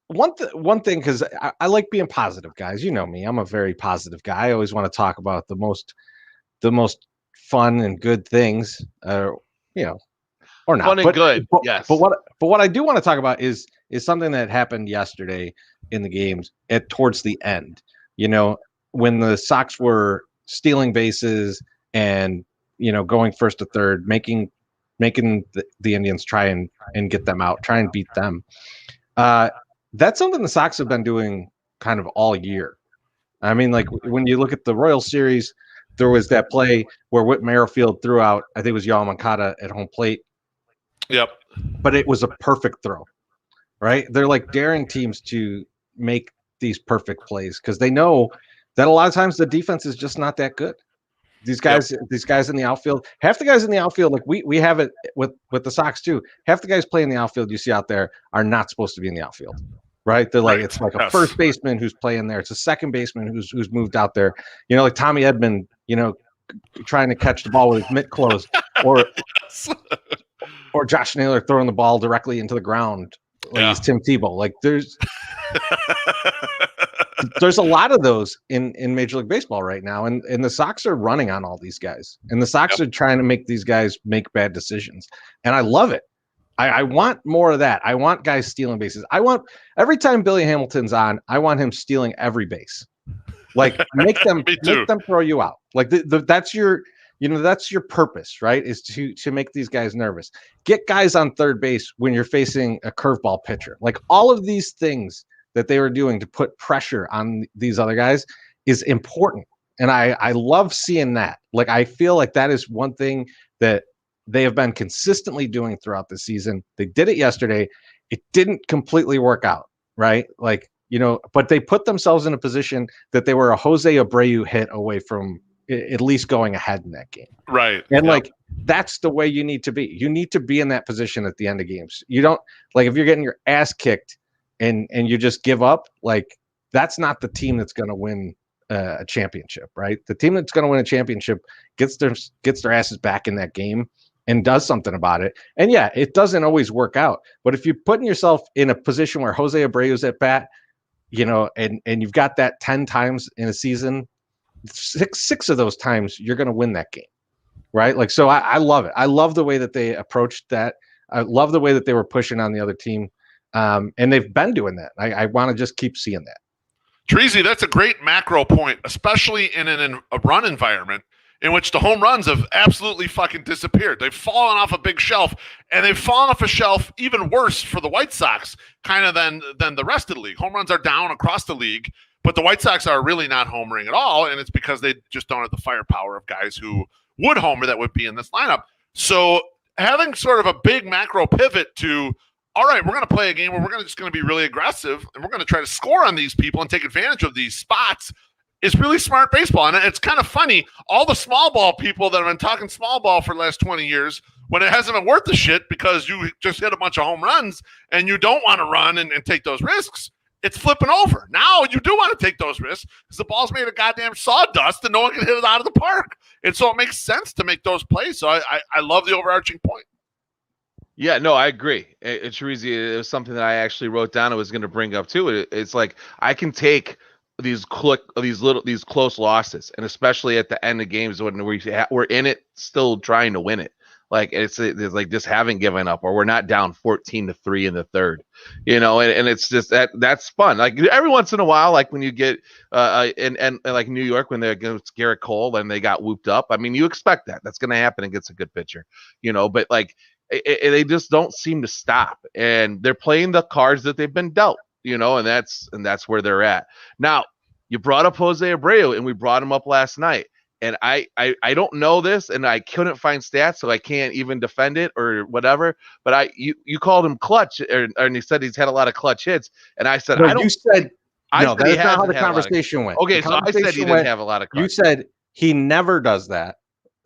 one thing, because I like being positive, guys. You know me. I'm a very positive guy. I always want to talk about the most fun and good things, or not. Fun and good, yes. But what I do want to talk about is something that happened yesterday in the games towards the end. When the Sox were stealing bases and going first to third, making the Indians try and get them out, try and beat them. That's something the Sox have been doing kind of all year. I mean, like when you look at the Royals series, there was that play where Whit Merrifield threw out, I think it was Yoel Moncada at home plate. Yep. But it was a perfect throw, right? They're like daring teams to make these perfect plays because they know that a lot of times the defense is just not that good. These guys in the outfield, half the guys in the outfield, like we have it with the Sox too. Half the guys playing the outfield you see out there are not supposed to be in the outfield, right? They're like, it's like a first baseman who's playing there. It's a second baseman who's moved out there. Like Tommy Edman, trying to catch the ball with his mitt closed, or Josh Naylor throwing the ball directly into the ground like he's Tim Tebow. Like there's a lot of those in Major League Baseball right now, and the Sox are running on all these guys, and the Sox are trying to make these guys make bad decisions, and I love it. I want more of that. I want guys stealing bases. I want every time Billy Hamilton's on, I want him stealing every base. Like make them throw you out. Like that's your purpose, right? Is to make these guys nervous. Get guys on third base when you're facing a curveball pitcher. Like all of these things that they were doing to put pressure on these other guys is important. And I love seeing that. Like, I feel like that is one thing that they have been consistently doing throughout the season. They did it yesterday. It didn't completely work out, right? Like, but they put themselves in a position that they were a Jose Abreu hit away from at least going ahead in that game. Right. And like, that's the way you need to be. You need to be in that position at the end of games. You don't, like, if you're getting your ass kicked and you just give up, like, that's not the team that's going to win a championship, right? The team that's going to win a championship gets their asses back in that game and does something about it. And yeah, it doesn't always work out, but if you're putting yourself in a position where Jose Abreu's at bat, and you've got that 10 times in a season, six of those times you're going to win that game, right? Like, so I love it. I love the way that they approached that. I love the way that they were pushing on the other team. And they've been doing that. I want to just keep seeing that. Chorizy, that's a great macro point, especially in a run environment in which the home runs have absolutely fucking disappeared. They've fallen off a big shelf, and they've fallen off a shelf even worse for the White Sox kind of than the rest of the league. Home runs are down across the league, but the White Sox are really not homering at all, and it's because they just don't have the firepower of guys who would homer that would be in this lineup. So having sort of a big macro pivot to, all right, we're going to play a game where we're just going to be really aggressive and we're going to try to score on these people and take advantage of these spots is really smart baseball. And it's kind of funny. All the small ball people that have been talking small ball for the last 20 years, when it hasn't been worth the shit because you just hit a bunch of home runs and you don't want to run and take those risks, it's flipping over. Now you do want to take those risks because the ball's made of goddamn sawdust and no one can hit it out of the park. And so it makes sense to make those plays. So I love the overarching point. Yeah, no, I agree. Chorizy, it was something that I actually wrote down. I was going to bring up too. It's like I can take these close losses, and especially at the end of games when we're in it, still trying to win it. Like it's like just haven't given up, or we're not down 14-3 in the third, and it's just that's fun. Like every once in a while, like when you get and like New York when they're against Garrett Cole and they got whooped up. I mean, you expect that. That's going to happen against a good pitcher, but like. They just don't seem to stop, and they're playing the cards that they've been dealt, and that's where they're at. Now, you brought up Jose Abreu, and we brought him up last night, and I don't know this, and I couldn't find stats, so I can't even defend it or whatever. But you called him clutch, and he said he's had a lot of clutch hits, and I said no, you said no. That's not how the conversation went. Okay, so I said he didn't have a lot of clutch. You said he never does that.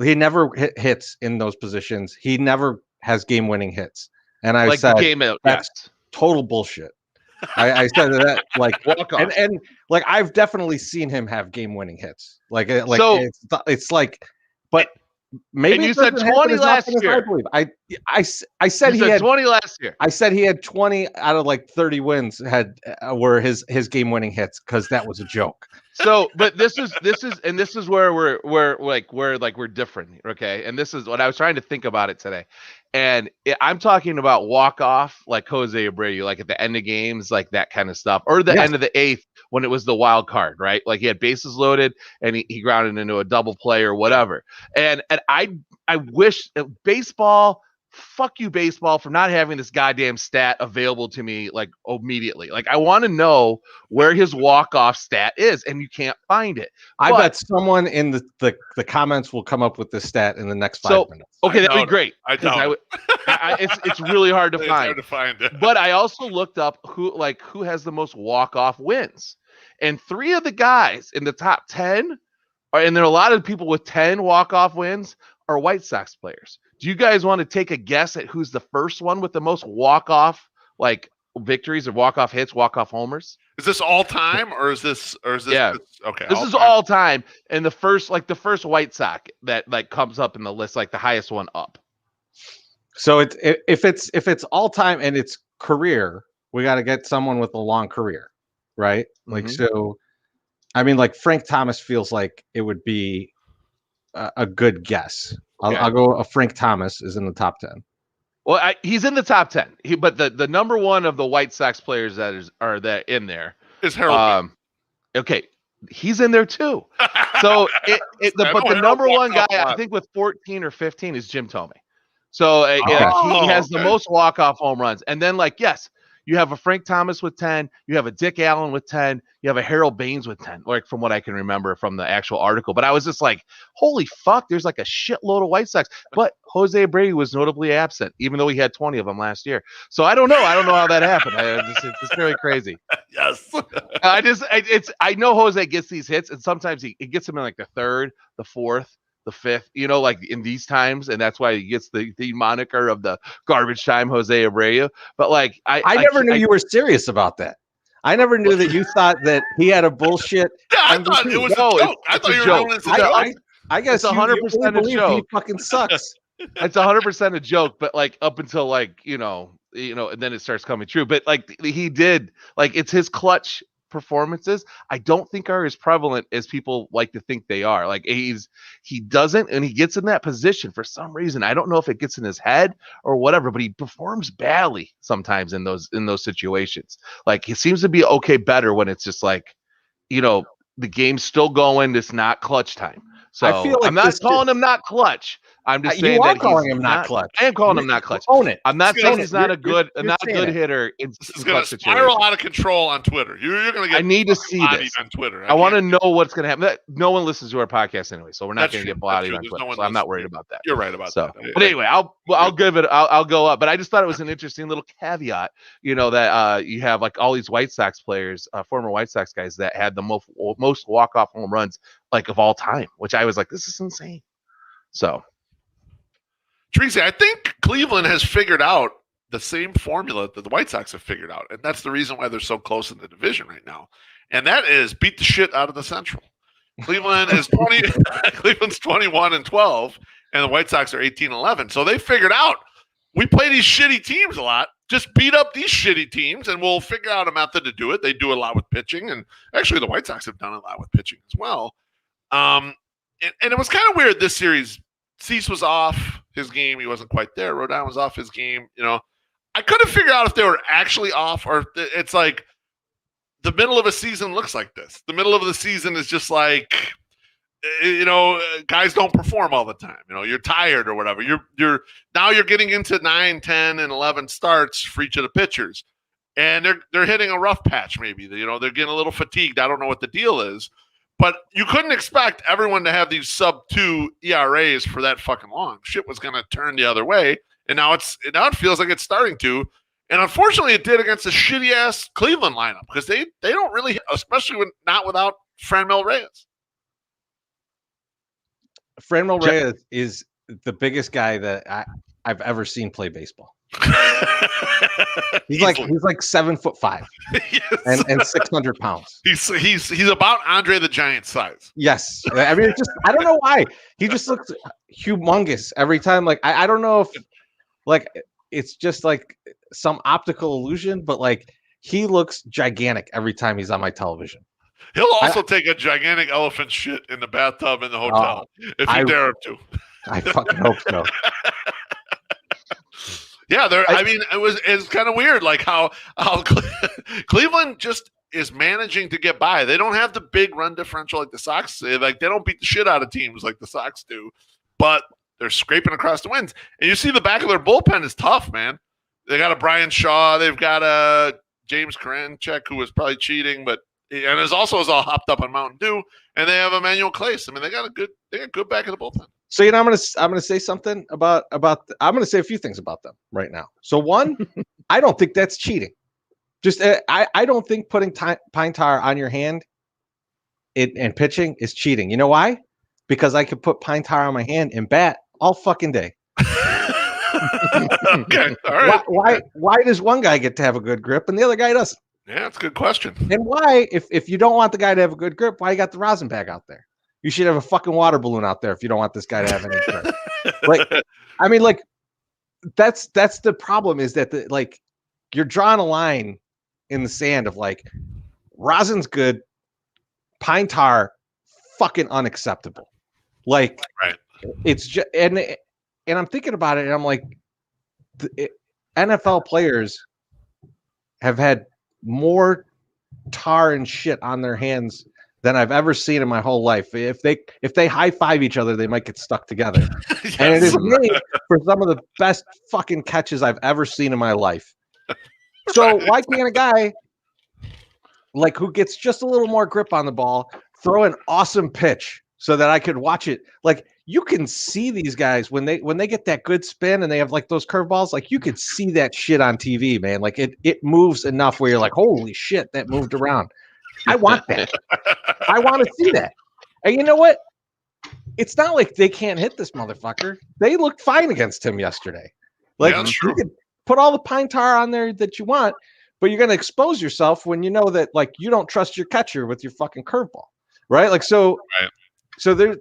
He never hits in those positions. He never has game-winning hits, and I said that's total bullshit. I said that like and like I've definitely seen him have game-winning hits. So, it's like, but maybe and you said 20 last year. I believe I said he had 20 last year. I said he had 20 out of like 30 wins were his game-winning hits because that was a joke. So, but this is where we're different, okay? And this is what I was trying to think about it today, and I'm talking about walk off like Jose Abreu, like at the end of games, like that kind of stuff, or the end of the eighth when it was the wild card, right? Like he had bases loaded and he grounded into a double play or whatever. And I wish baseball. Fuck you, baseball, for not having this goddamn stat available to me like immediately. Like I want to know where his walk-off stat is, and you can't find it. I bet someone in the comments will come up with this stat in the next 5 minutes. Okay, that'd be great. It's really hard to find. Hard to find it. But I also looked up who has the most walk-off wins, and 3 of the guys in the top 10, and there are a lot of people with 10 walk-off wins, are White Sox players. Do you guys want to take a guess at who's the first one with the most walk-off like victories or walk-off hits, walk-off homers? Is this all time or is this yeah. Okay. This is all time, and the first White Sox that like comes up in the list, like the highest one up. So if it's all time and it's career, we got to get someone with a long career, right? Like so I mean, like Frank Thomas feels like it would be a good guess. Okay. I'll go. Frank Thomas is in the top 10. Well, he's in the top 10. But the number one of the White Sox players that in there is Harold. Okay, he's in there too. So but the number one guy, I think with 14 or 15 is Jim Thome. So he has the most walk-off home runs. And then yes, you have a Frank Thomas with 10, you have a Dick Allen with 10, you have a Harold Baines with 10, like from what I can remember from the actual article. But I was just like, holy fuck, there's like a shitload of White Sox. But Jose Abreu was notably absent, even though he had 20 of them last year. So I don't know how that happened. It's very crazy. Yes. I know Jose gets these hits, and sometimes he gets them in like the third, the fourth, the fifth, like in these times, and that's why he gets the moniker of the garbage time Jose Abreu. But like I never knew you were serious about that. I never knew that you thought that he had a bullshit. Yeah, I thought it was a joke. I thought you were doing this a joke. I guess it's 100% a joke. He fucking sucks. It's 100% a joke, but like up until like and then it starts coming true. But like he did, like it's his clutch performances, I don't think are as prevalent as people like to think they are. Like he doesn't, and he gets in that position for some reason. I don't know if it gets in his head or whatever, but he performs badly sometimes in those situations. Like he seems to be okay better when it's just like, the game's still going. It's not clutch time. So I feel like I'm not calling him not clutch. I'm just saying you are that calling he's him not clutch. I am calling him not clutch. Own it. I'm not saying he's not a You're good hitter in This is going to spiral situations. out of control on Twitter. You're going to get. I need to see bodied this on Twitter. I want to know what's going to happen. No one listens to our podcast anyway, so we're not going to get bodied on There's Twitter. no one So I'm not listening. worried about that. You're right about that. But anyway, I'll give it. I'll go up. But I just thought it was an interesting little caveat. That you have like all these White Sox players, former White Sox guys that had the most walk-off home runs like of all time, which I was like, this is insane. So. Chorizy, I think Cleveland has figured out the same formula that the White Sox have figured out, and that's the reason why they're so close in the division right now. And that is beat the shit out of the Central. Cleveland is 20. Cleveland's 21-12, and the White Sox are 18-11. So they figured out we play these shitty teams a lot. Just beat up these shitty teams, and we'll figure out a method to do it. They do a lot with pitching, and actually the White Sox have done a lot with pitching as well. And it was kind of weird this series. Cease was off his game. He wasn't quite there. Rodon was off his game. I couldn't figure out if they were actually off or it's like the middle of a season looks like this. The middle of the season is just like, guys don't perform all the time. You're tired or whatever. You're getting into 9, 10, and 11 starts for each of the pitchers. And they're hitting a rough patch maybe. They're getting a little fatigued. I don't know what the deal is. But you couldn't expect everyone to have these sub-2 ERAs for that fucking long. Shit was going to turn the other way, and now it feels like it's starting to. And unfortunately, it did against a shitty-ass Cleveland lineup because they don't really, especially not without Franmil Reyes. Franmil Reyes is the biggest guy that I've ever seen play baseball. he's like 7'5" and 600 pounds. He's about Andre the Giant size. Yes, I mean I don't know why he just looks humongous every time. Like I don't know if like it's just like some optical illusion, but like he looks gigantic every time he's on my television. He'll also take a gigantic elephant shit in the bathtub in the hotel if you dare him to. I fucking hope so. Yeah, it's kind of weird, like how Cleveland just is managing to get by. They don't have the big run differential like the Sox. Like they don't beat the shit out of teams like the Sox do, but they're scraping across the wins. And you see the back of their bullpen is tough, man. They got a Brian Shaw. They've got a James Karanchek who was probably cheating, and is all hopped up on Mountain Dew. And they have Emmanuel Clace. I mean, they got good back of the bullpen. So I'm gonna say something about I'm gonna say a few things about them right now. So one, I don't think that's cheating. Just I don't think putting pine tar on your hand and pitching is cheating. You know why? Because I could put pine tar on my hand and bat all fucking day. Okay, all right. Why does one guy get to have a good grip and the other guy doesn't? Yeah, that's a good question. And why, if you don't want the guy to have a good grip, why you got the rosin bag out there? You should have a fucking water balloon out there if you don't want this guy to have any grip. That's the problem is that you're drawing a line in the sand of like rosin's good, pine tar fucking unacceptable. Like right. It's just and I'm thinking about it and I'm like NFL players have had more tar and shit on their hands than I've ever seen in my whole life. If they high five each other, they might get stuck together. Yes. And it is made for some of the best fucking catches I've ever seen in my life. So why can't a guy like who gets just a little more grip on the ball throw an awesome pitch so that I could watch it? Like you can see these guys when they get that good spin and they have like those curveballs, like you could see that shit on TV, man. Like it moves enough where you're like, holy shit, that moved around. I want that. I want to see that. And you know what? It's not like they can't hit this motherfucker. They looked fine against him yesterday. Like you could put all the pine tar on there that you want, but you're going to expose yourself when you know that like you don't trust your catcher with your fucking curveball, right? Like so there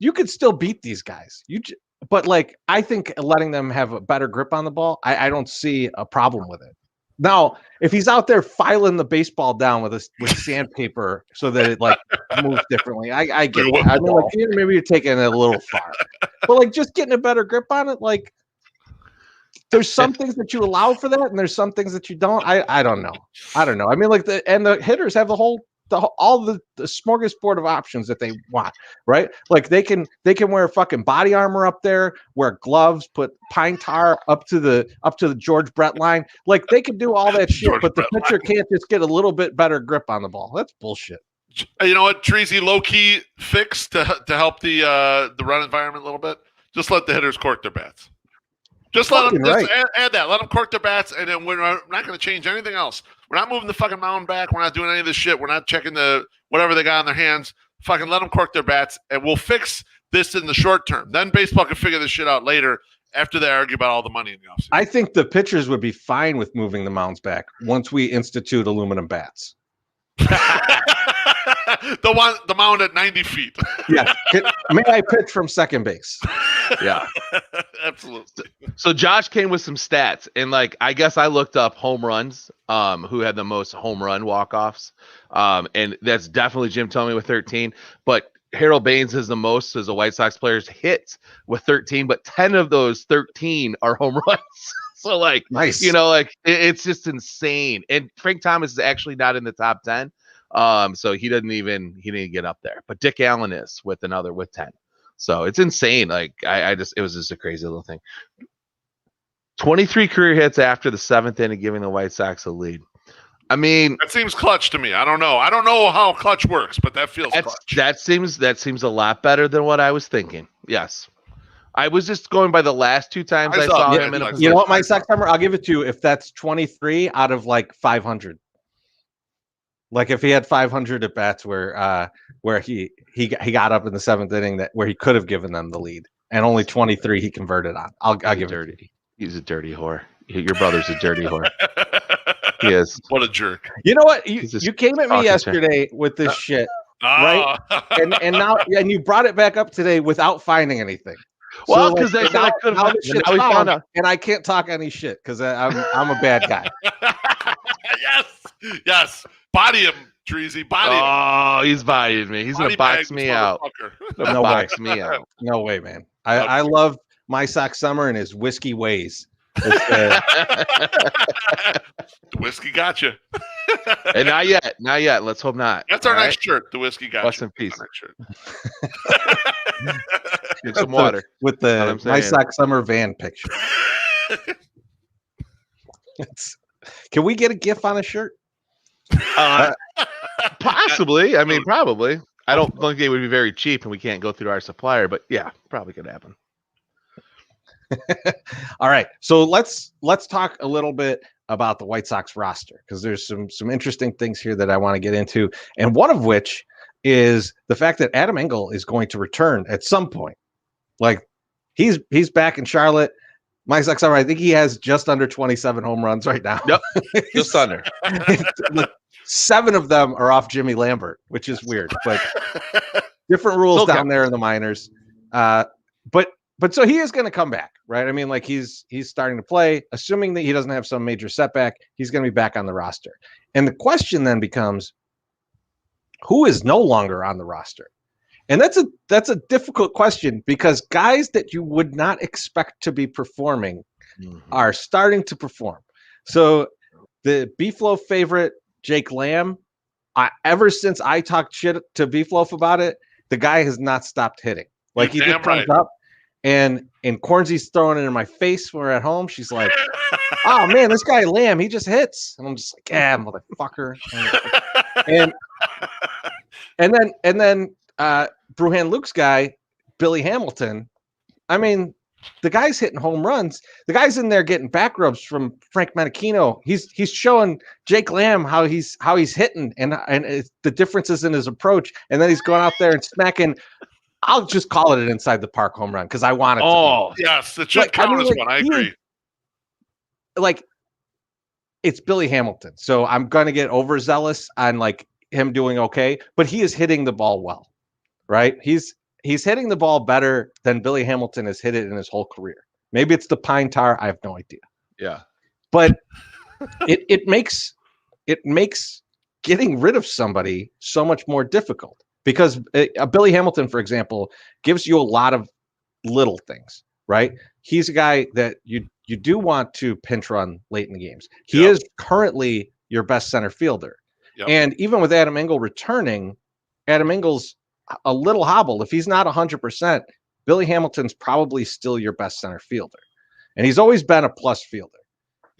you could still beat these guys. But like I think letting them have a better grip on the ball, I don't see a problem with it. Now, if he's out there filing the baseball down with sandpaper so that it like moves differently, I get it. I mean, like maybe you're taking it a little far, but like just getting a better grip on it, like there's some things that you allow for that, and there's some things that you don't. I don't know. I mean, like the hitters have all the smorgasbord of options that they want, right? Like they can wear fucking body armor up there, wear gloves, put pine tar up to the George Brett line. Like they can do all that shit, but the pitcher can't just get a little bit better grip on the ball. That's bullshit. You know what, Chorizy, low key fix to help the run environment a little bit. Just let the hitters cork their bats. Just let them add that. Let them cork their bats, and then we're not going to change anything else. We're not moving the fucking mound back. We're not doing any of this shit. We're not checking whatever they got on their hands. Fucking let them cork their bats, and we'll fix this in the short term. Then baseball can figure this shit out later after they argue about all the money in the offseason. I think the pitchers would be fine with moving the mounds back once we institute aluminum bats. The mound at 90 feet. Yeah. May I pitch from second base? Yeah. Absolutely. So Josh came with some stats, and like I guess I looked up home runs, who had the most home run walk-offs. And that's definitely Jim told me with 13, but Harold Baines is the most as a White Sox player's hit with 13, but 10 of those 13 are home runs. So like, nice. You know, like it's just insane. And Frank Thomas is actually not in the top 10. So he didn't get up there, but Dick Allen is with 10. So it's insane. Like it was just a crazy little thing. 23 career hits after the 7th inning, giving the White Sox a lead. I mean, that seems clutch to me. I don't know how clutch works, but that feels clutch. That seems a lot better than what I was thinking. Yes. I was just going by the last 2 times I saw him in a position. You know what, my Sox summer, I'll give it to you if that's 23 out of like 500. Like if he had 500 at bats where he got up in the 7th inning where he could have given them the lead, and only 23 he converted on. I'll give it. He's a dirty whore. Your brother's a dirty whore. He is. What a jerk. You know what? You came at me yesterday with this shit, right? And you brought it back up today without finding anything. Well, because they said I could have, and I can't talk any shit because I'm a bad guy. Yes. Body him, Chorizy. Body him. Oh, he's bodying me. He's going to box me out. No way. Me out. No way, man. I love my Sox summer and his whiskey ways. The whiskey got you. And not yet. Let's hope not. That's our next shirt. The whiskey got you. Rest in peace. Get some water. With the my Sox summer van picture. Can we get a GIF on a shirt? Possibly. I mean, probably. I don't think they would be very cheap, and we can't go through our supplier. But yeah, probably could happen. All right, so let's talk a little bit about the White Sox roster because there's some interesting things here that I want to get into, and one of which is the fact that Adam Engel is going to return at some point. Like he's back in Charlotte. My Sox summer, I think he has just under 27 home runs right now. Yep, just under. 7 of them are off Jimmy Lambert, which is weird, but different rules down there in the minors. But so he is going to come back, right? I mean, like he's starting to play, assuming that he doesn't have some major setback, he's going to be back on the roster. And the question then becomes, who is no longer on the roster? And that's a difficult question because guys that you would not expect to be performing are starting to perform. So the BeefLoaf favorite, Jake Lamb, ever since I talked shit to BeefLoaf about it, the guy has not stopped hitting. Like he just comes up and Cornzy's throwing it in my face when we're at home. She's like, oh man, this guy Lamb, he just hits. And I'm just like, yeah, motherfucker. And then Bruhan Luke's guy, Billy Hamilton. I mean, the guy's hitting home runs. The guy's in there getting back rubs from Frank Menachino. He's showing Jake Lamb how he's hitting and the differences in his approach. And then he's going out there and smacking. I'll just call it an inside the park home run because I want it. Oh, yes, it should count as one. I agree. Like it's Billy Hamilton, so I'm gonna get overzealous on like him doing okay, but he is hitting the ball well, right? He's hitting the ball better than Billy Hamilton has hit it in his whole career. Maybe it's the pine tar. I have no idea. Yeah. But it makes getting rid of somebody so much more difficult because Billy Hamilton, for example, gives you a lot of little things, right? He's a guy that you do want to pinch run late in the games. He is currently your best center fielder. And even with Adam Engel returning, Adam Engel's a little hobbled. If he's not 100%, Billy Hamilton's probably still your best center fielder. And he's always been a plus fielder.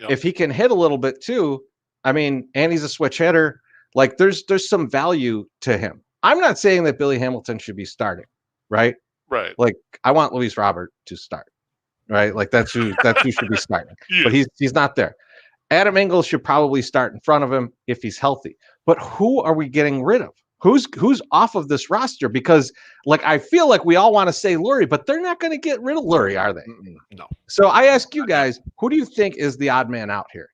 If he can hit a little bit too, I mean, and he's a switch hitter, like there's some value to him. I'm not saying that Billy Hamilton should be starting, right? Right. Like I want Luis Robert to start, right? Like that's who should be starting. But he's not there. Adam Engel should probably start in front of him if he's healthy. But who are we getting rid of? Who's off of this roster? Because like I feel like we all want to say Lurie, but they're not going to get rid of Lurie, are they? No. So I ask you guys, who do you think is the odd man out here?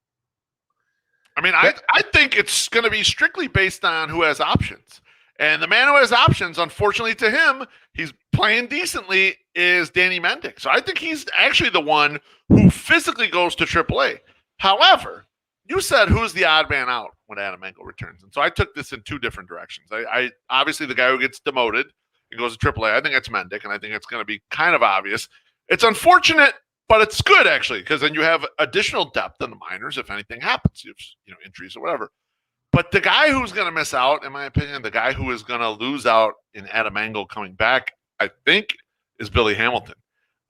I mean, I think it's going to be strictly based on who has options. And the man who has options, unfortunately to him, he's playing decently, is Danny Mendick. So I think he's actually the one who physically goes to AAA. However, you said who's the odd man out when Adam Engel returns. And so I took this in two different directions. I obviously the guy who gets demoted and goes to AAA, I think it's Mendick, and I think it's going to be kind of obvious. It's unfortunate, but it's good actually, because then you have additional depth in the minors if anything happens, if injuries or whatever. But the guy who's going to miss out, in my opinion, the guy who is going to lose out in Adam Engel coming back, I think, is Billy Hamilton.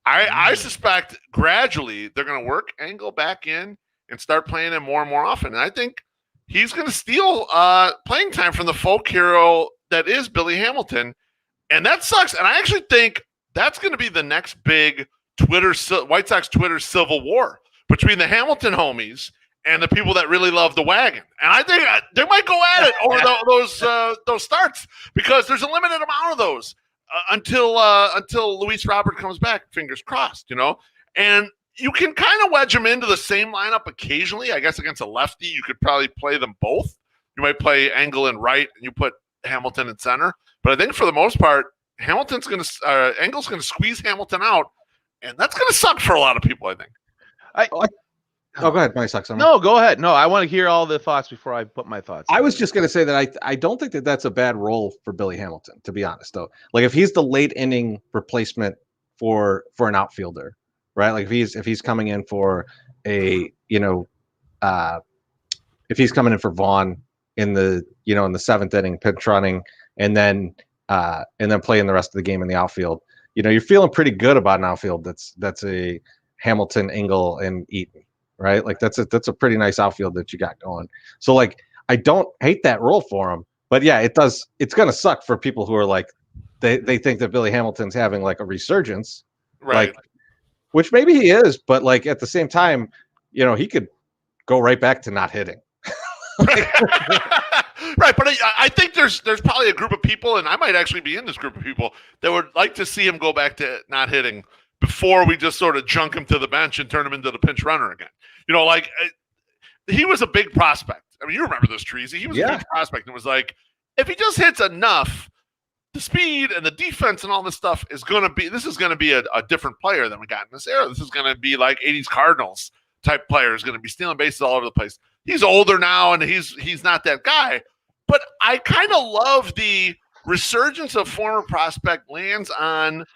I suspect gradually they're going to work Engel back in and start playing him more and more often. And I think he's going to steal playing time from the folk hero that is Billy Hamilton. And that sucks. And I actually think that's going to be the next big White Sox Twitter civil war between the Hamilton homies and the people that really love the wagon. And I think they might go at it over those starts because there's a limited amount of those until Luis Robert comes back, fingers crossed, And you can kind of wedge them into the same lineup occasionally. I guess against a lefty, you could probably play them both. You might play Engel in right and you put Hamilton in center. But I think for the most part, Engel's going to squeeze Hamilton out, and that's going to suck for a lot of people, I think. Oh, go ahead, Mike Sox. No, go ahead. No, I want to hear all the thoughts before I put my thoughts. I was just going to say that I don't think that that's a bad role for Billy Hamilton, to be honest, though. Like if he's the late inning replacement for an outfielder, right? Like if he's coming in for if he's coming in for Vaughn in the seventh inning, pinch running, and then playing the rest of the game in the outfield, you're feeling pretty good about an outfield that's a Hamilton, Engel, and Eaton. Right, like that's a pretty nice outfield that you got going. So like I don't hate that role for him, but yeah, it's gonna suck for people who are like they think that Billy Hamilton's having like a resurgence, right? Like, which maybe he is, but like at the same time, he could go right back to not hitting. Right, but I think there's probably a group of people, and I might actually be in this group of people that would like to see him go back to not hitting before we just sort of junk him to the bench and turn him into the pinch runner again. He was a big prospect. I mean, you remember this, Chorizy. He was a big prospect. And it was like, if he just hits enough, the speed and the defense and all this stuff is going to be a different player than we got in this era. This is going to be like 80s Cardinals type player. Is going to be stealing bases all over the place. He's older now, and he's not that guy. But I kind of love the resurgence of former prospect lands on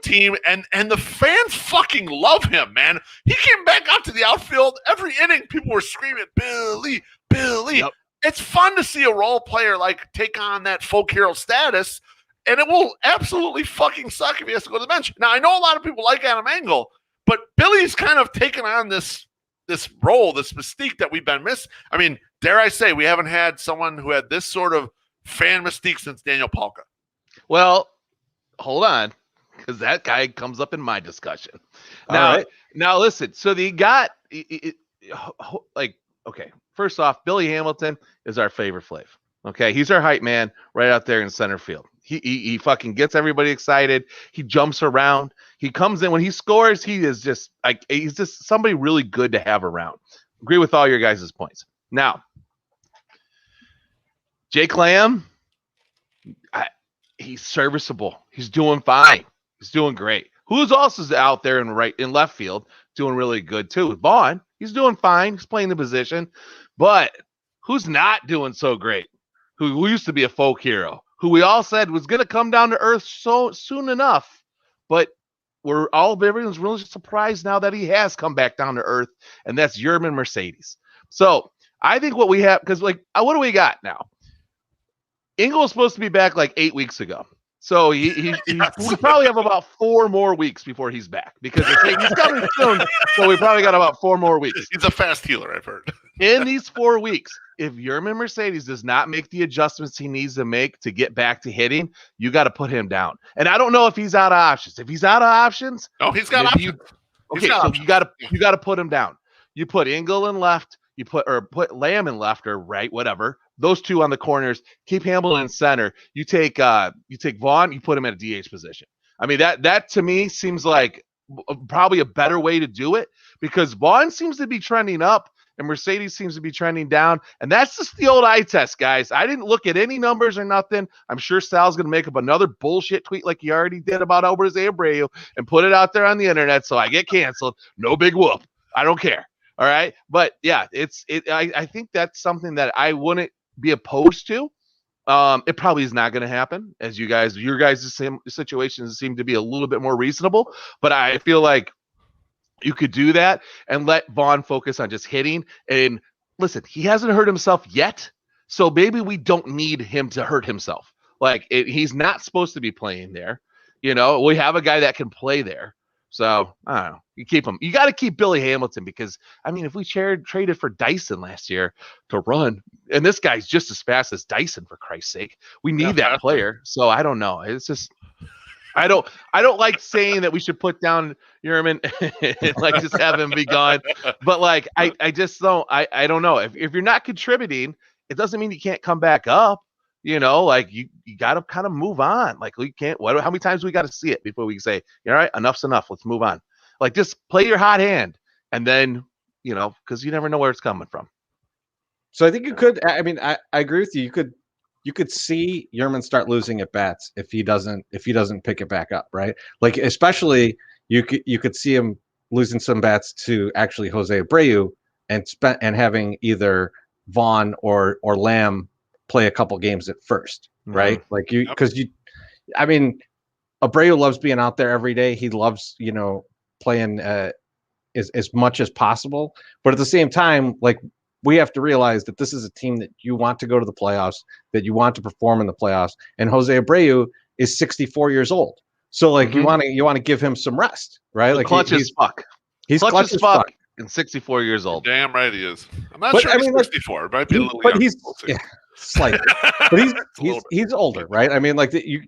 team, and the fans fucking love him, man. He came back out to the outfield every inning. People were screaming, Billy. Yep. It's fun to see a role player like take on that folk hero status, and it will absolutely fucking suck if he has to go to the bench. Now, I know a lot of people like Adam Engel, but Billy's kind of taken on this role, this mystique that we've been missing. I mean, dare I say, we haven't had someone who had this sort of fan mystique since Daniel Palka. Well, hold on. Because that guy comes up in my discussion. Now listen. So they got okay. First off, Billy Hamilton is our favorite Flav. Okay, he's our hype man right out there in center field. He fucking gets everybody excited. He jumps around. He comes in when he scores. He's just somebody really good to have around. Agree with all your guys' points. Now, Jake Lamb, he's serviceable. He's doing fine. He's doing great. Who's also out there in left field doing really good too? Vaughn. He's doing fine. He's playing the position. But who's not doing so great? Who used to be a folk hero, who we all said was going to come down to earth so soon enough. But everyone's really surprised now that he has come back down to earth, and that's Yermin Mercedes. So I think what we have, because what do we got now? Engel was supposed to be back like 8 weeks ago. So we probably have about 4 more weeks before he's back, because they're saying he's coming soon. So we probably got about 4 more weeks. He's a fast healer, I've heard. In these 4 weeks, if Yermin Mercedes does not make the adjustments he needs to make to get back to hitting, you got to put him down. And I don't know if he's out of options. If he's out of options, no, he's got options. You got to put him down. You put Engel in left. You put Lamb in left or right, whatever. Those two on the corners. Keep Hamilton in center. You take Vaughn. You put him at a DH position. I mean, that to me seems like probably a better way to do it, because Vaughn seems to be trending up and Mercedes seems to be trending down. And that's just the old eye test, guys. I didn't look at any numbers or nothing. I'm sure Sal's going to make up another bullshit tweet like he already did about Jose Abreu and put it out there on the internet so I get canceled. No big whoop. I don't care. All right. But yeah, I think that's something that I wouldn't be opposed to. It probably is not going to happen, as your guys' situations seem to be a little bit more reasonable, but I feel like you could do that and let Vaughn focus on just hitting. And listen, he hasn't hurt himself yet, so maybe we don't need him to hurt himself. He's not supposed to be playing there. We have a guy that can play there. So I don't know. You keep him. You got to keep Billy Hamilton, because I mean, if we traded for Dyson last year to run, and this guy's just as fast as Dyson, for Christ's sake, we need that player. So I don't know. It's just I don't like saying that we should put down Yermin and just have him be gone. But I just don't. I don't know. If you're not contributing, it doesn't mean you can't come back up. You got to kind of move on. We can't. How many times we got to see it before we can say, all right, enough's enough. Let's move on. Just play your hot hand, and then because you never know where it's coming from. So I think you could. I mean, I agree with you. You could see Yermin start losing at bats if he doesn't pick it back up, right? Especially you could see him losing some bats to actually Jose Abreu and having either Vaughn or Lamb play a couple games at first, right? I mean, Abreu loves being out there every day. He loves, playing as much as possible. But at the same time, we have to realize that this is a team that you want to go to the playoffs, that you want to perform in the playoffs. And Jose Abreu is 64 years old. So you want to give him some rest, right? Clutch as fuck. He's clutch as fuck. And 64 years old. Damn right he is. I'm not sure he's 64. Might be a little young. Slightly, but he's older, right? I mean,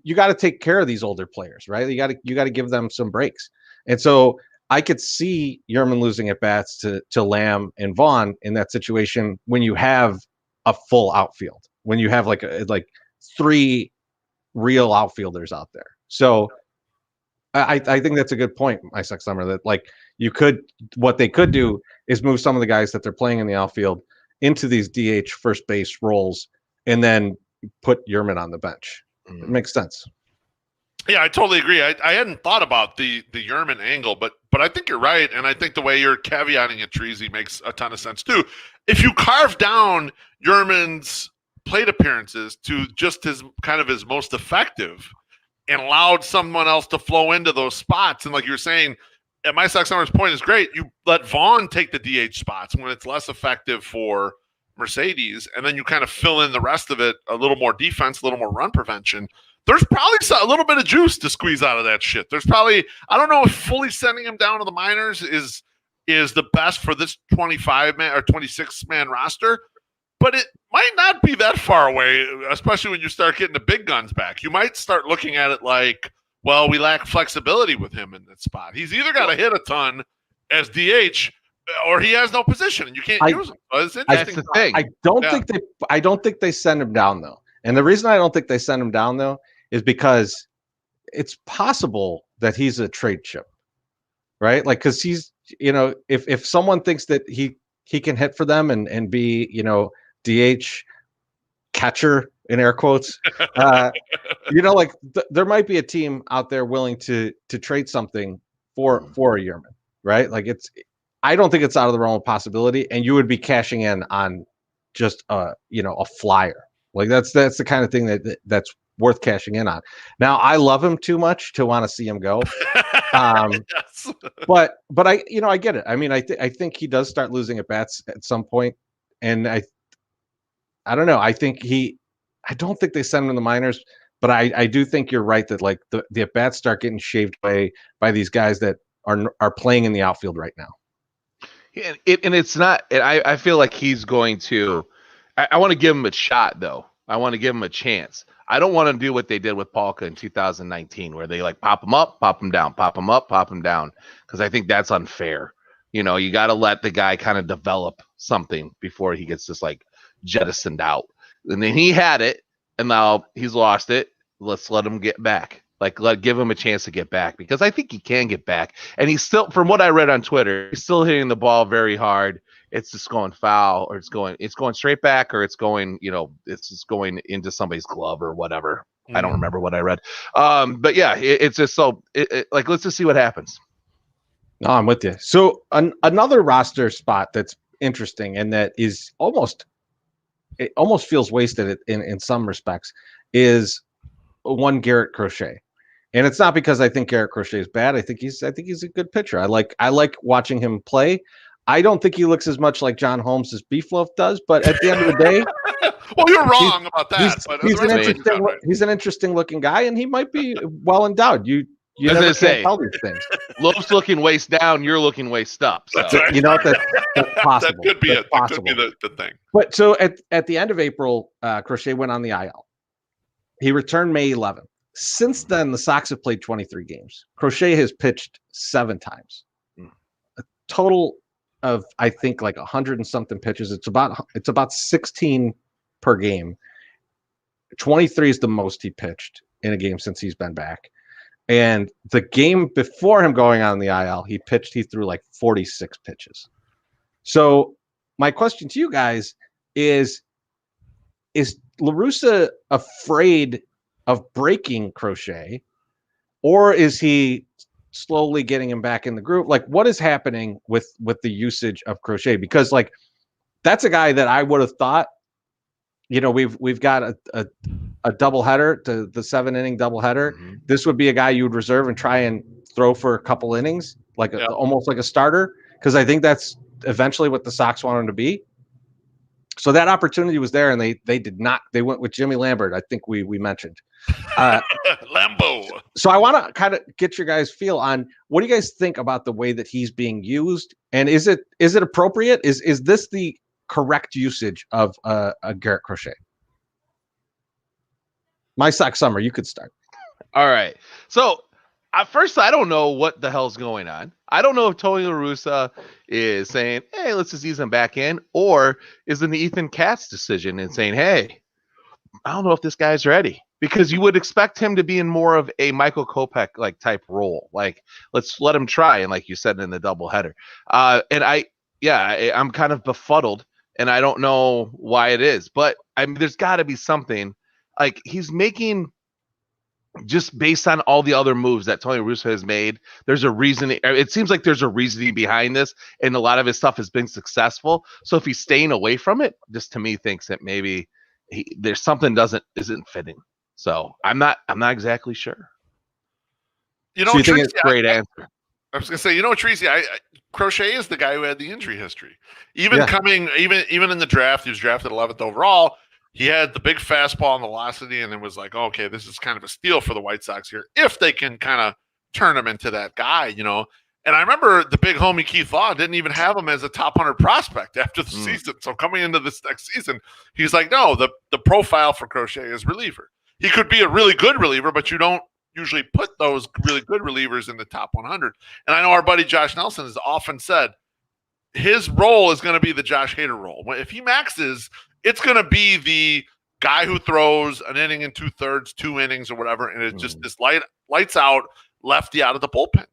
you got to take care of these older players, right? You got to give them some breaks, and so I could see Yermin losing at bats to Lamb and Vaughn in that situation when you have a full outfield, when you have like 3 real outfielders out there. So I think that's a good point, my Sox Summer. That what they could do is move some of the guys that they're playing in the outfield into these DH first base roles, and then put Yermin on the bench. It makes sense. Yeah, I totally agree. I hadn't thought about the Yermin angle, but I think you're right, and I think the way you're caveating it, Chorizy, makes a ton of sense too. If you carve down Yermin's plate appearances to just his most effective, and allowed someone else to flow into those spots, and like you were saying, at my Sox Summer's point is great. You let Vaughn take the DH spots when it's less effective for Mercedes, and then you kind of fill in the rest of it, a little more defense, a little more run prevention. There's probably a little bit of juice to squeeze out of that shit. There's probably, I don't know if fully sending him down to the minors is the best for this 25-man or 26-man roster, but it might not be that far away, especially when you start getting the big guns back. You might start looking at it like, well, we lack flexibility with him in that spot. He's either got to hit a ton as DH, or he has no position, and you can't use him. It's interesting. That's the thing. I don't think they send him down though, and the reason I don't think they send him down though is because it's possible that he's a trade chip, right? Because he's, if someone thinks that he can hit for them and be, DH catcher in air quotes, there might be a team out there willing to trade something for a Yermin, right? I don't think it's out of the realm of possibility, and you would be cashing in on just a flyer. Like that's the kind of thing that's worth cashing in on. Now, I love him too much to want to see him go. Yes. But I get it. I mean, I think he does start losing at bats at some point, and I don't know. I don't think they send him in the minors, but I do think you're right that like the at bats start getting shaved away by these guys that are playing in the outfield right now. And it's not. And I feel like he's going to. I want to give him a shot though. I want to give him a chance. I don't want to do what they did with Palka in 2019, where they like pop him up, pop him down, pop him up, pop him down, because I think that's unfair. You got to let the guy kind of develop something before he gets just like jettisoned out. And then he had it, and now he's lost it. Let's let him get back. Give him a chance to get back, because I think he can get back. And he's still, from what I read on Twitter, he's still hitting the ball very hard. It's just going foul, or it's going straight back, or it's going, it's just going into somebody's glove or whatever. I don't remember what I read. But yeah, it's just so let's just see what happens. No, I'm with you. So another roster spot that's interesting, and that is almost feels wasted in some respects, is one Garret Crochet. And it's not because I think Garret Crochet is bad. I think he's a good pitcher. I like watching him play. I don't think he looks as much like John Holmes as BeefLoaf does, but at the end of the day, well, you're wrong about that. He's an interesting looking guy, and he might be well endowed. You never can tell these things. Loaf's looking waist down, you're looking waist up. So. That's right. That's possible. That could be it. That could be the thing. But so at the end of April, Crochet went on the IL. He returned May 11th. Since then, the Sox have played 23 games. Crochet has pitched 7 times. A total of, I think, like 100 and something pitches. It's about 16 per game. 23 is the most he pitched in a game since he's been back. And the game before him going on the IL, he threw like 46 pitches. So my question to you guys is La Russa afraid of breaking Crochet, or is he slowly getting him back in the group? Like, what is happening with the usage of Crochet? Because like that's a guy that I would have thought, we've got a doubleheader, to the 7-inning doubleheader. Mm-hmm. This would be a guy you would reserve and try and throw for a couple innings, almost like a starter, because I think that's eventually what the Sox want him to be. So that opportunity was there, and they did not. They went with Jimmy Lambert. I think we mentioned Lambo. So I want to kind of get your guys' feel on what do you guys think about the way that he's being used, and is it appropriate? Is this the correct usage of a Garret Crochet? My Sox Summer, you could start. All right. So at first, I don't know what the hell's going on. I don't know if Tony La Russa is saying, hey, let's just ease him back in, or is it the Ethan Katz decision and saying, hey, I don't know if this guy's ready, because you would expect him to be in more of a Michael Kopech like type role. Like, let's let him try. And like you said, in the doubleheader. And I'm kind of befuddled, and I don't know why it is, but I mean, there's got to be something. Like, he's making, just based on all the other moves that Tony La Russa has made, there's a reason. It seems like there's a reasoning behind this, and a lot of his stuff has been successful. So if he's staying away from it, just to me thinks that maybe there's something isn't fitting. So I'm not exactly sure. So you think it's a great answer? I was gonna say, Chorizy, Crochet is the guy who had the injury history. Even in the draft, he was drafted 11th overall. He had the big fastball and velocity, and it was like, okay, this is kind of a steal for the White Sox here, if they can kind of turn him into that guy, And I remember the big homie Keith Law didn't even have him as a top 100 prospect after the season. So coming into this next season, he's like, no, the profile for Crochet is reliever. He could be a really good reliever, but you don't usually put those really good relievers in the top 100. And I know our buddy Josh Nelson has often said his role is going to be the Josh Hader role. If he maxes, it's going to be the guy who throws an inning and 2/3, 2 innings or whatever, and it's just this lights out lefty out of the bullpen.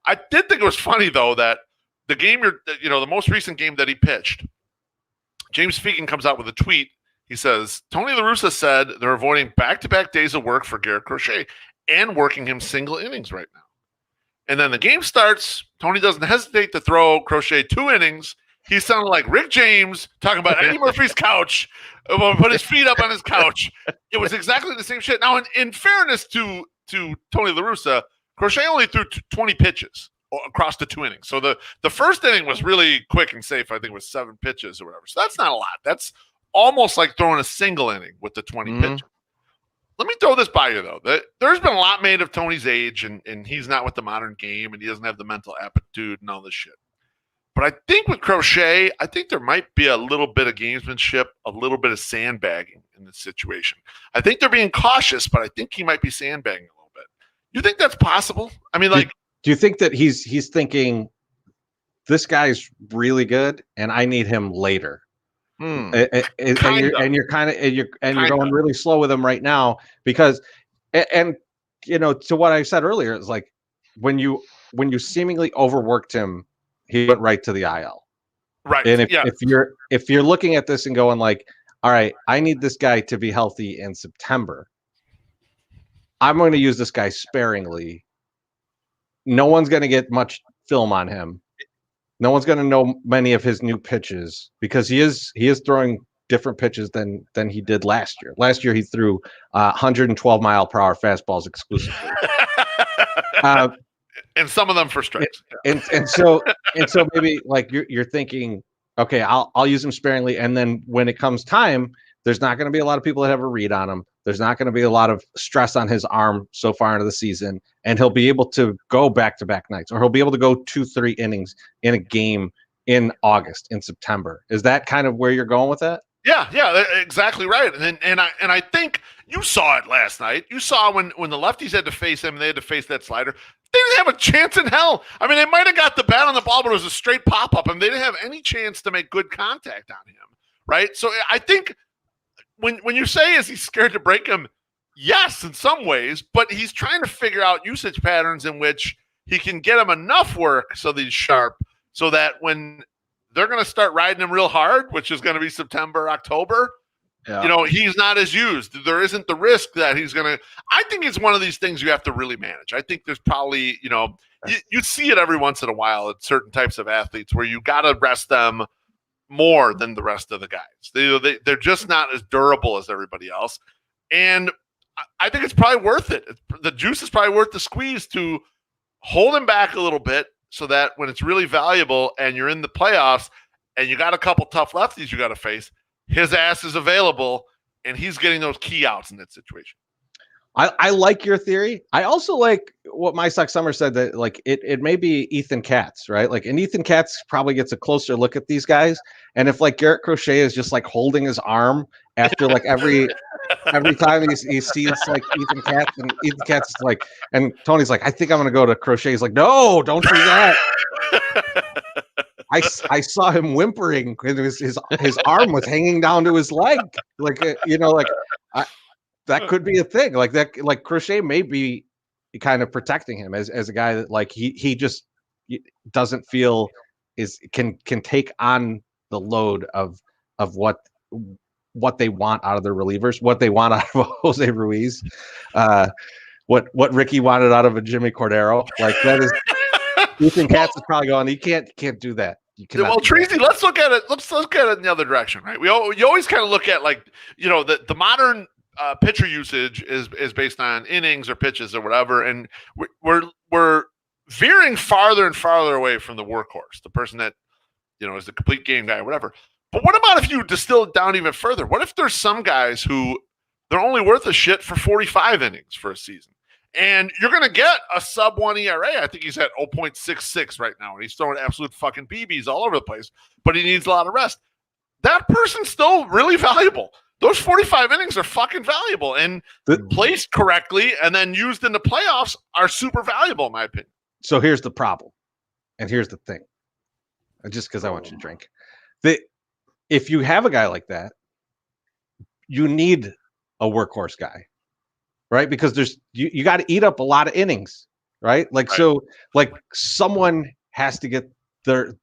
I did think it was funny though that the game the most recent game that he pitched, James Fegan comes out with a tweet. He says, Tony La Russa said they're avoiding back-to-back days of work for Garret Crochet and working him single innings right now. And then the game starts. Tony doesn't hesitate to throw Crochet 2 innings. He sounded like Rick James talking about Eddie Murphy's couch. Put his feet up on his couch. It was exactly the same shit. Now, in fairness to Tony La Russa, Crochet only threw 20 pitches across the 2 innings. So the first inning was really quick and safe. I think it was 7 pitches or whatever. So that's not a lot. That's almost like throwing a single inning with the 20 pitches. Let me throw this by you, though. There's been a lot made of Tony's age, and he's not with the modern game, and he doesn't have the mental aptitude and all this shit. But I think with Crochet, I think there might be a little bit of gamesmanship, a little bit of sandbagging in this situation. I think they're being cautious, but I think he might be sandbagging a little bit. You think that's possible? I mean, like, do you think that he's thinking this guy's really good, and I need him later? And you're going really slow with him right now because, and you know, to what I said earlier, it's like when you seemingly overworked him, he went right to the IL. Right. And if you're looking at this and going like, all right, I need this guy to be healthy in September. I'm going to use this guy sparingly. No one's going to get much film on him. No one's going to know many of his new pitches because he is throwing different pitches than he did last year. Last year he threw 112 mile per hour fastballs exclusively, and some of them for strikes. And so maybe like you're thinking, okay, I'll use him sparingly, and then when it comes time, there's not going to be a lot of people that have a read on him. There's not going to be a lot of stress on his arm so far into the season, and he'll be able to go back-to-back nights, or he'll be able to go 2-3 innings in a game in August, in September. Is that kind of where you're going with that? Yeah, exactly right. And I think you saw it last night. You saw when the lefties had to face him, and they had to face that slider. They didn't have a chance in hell. I mean, they might have got the bat on the ball, but it was a straight pop-up, and they didn't have any chance to make good contact on him, right? So I think when you say, is he scared to break him? Yes, in some ways, but he's trying to figure out usage patterns in which he can get him enough work so that he's sharp, so that when they're going to start riding him real hard, which is going to be September, October, you know, he's not as used. There isn't the risk that he's going to – I think it's one of these things you have to really manage. I think there's probably, you know, you see it every once in a while at certain types of athletes where you got to rest them more than the rest of the guys. They're just not as durable as everybody else. And I think it's probably worth it. The juice is probably worth the squeeze to hold him back a little bit so that when it's really valuable and you're in the playoffs and you got a couple tough lefties you got to face, his ass is available and he's getting those key outs in that situation. I like your theory. I also like what My Sock Summer said, that like it may be Ethan Katz, right? Like, and Ethan Katz probably gets a closer look at these guys. And if like Garret Crochet is just like holding his arm after like every time he sees like Ethan Katz, and Ethan Katz is like, and Tony's like, I think I'm gonna go to Crochet. He's like, no, don't do that. I saw him whimpering, and his arm was hanging down to his leg, like you know, like that could be a thing, like that. Like Crochet may be kind of protecting him as a guy that like he just doesn't feel can take on the load of what they want out of their relievers, what they want out of Jose Ruiz, what Ricky wanted out of a Jimmy Cordero. Like that is Ethan Katz is probably going, you can't do that. Well, Chorizy, let's look at it. Let's look at it in the other direction, right? You always kind of look at like, you know, the modern pitcher usage is based on innings or pitches or whatever, and we're veering farther and farther away from the workhorse, the person that, you know, is the complete game guy or whatever. But what about if you distill it down even further? What if there's some guys who they're only worth a shit for 45 innings for a season? And you're going to get a sub-1 ERA. I think he's at 0.66 right now, and he's throwing absolute fucking BBs all over the place, but he needs a lot of rest. That person's still really valuable. Those 45 innings are fucking valuable, and placed correctly and then used in the playoffs are super valuable, in my opinion. So here's the problem, and here's the thing. Just because I want you to drink. If you have a guy like that, you need a workhorse guy, right? Because there's you got to eat up a lot of innings, right? Like right. So, like someone has to get the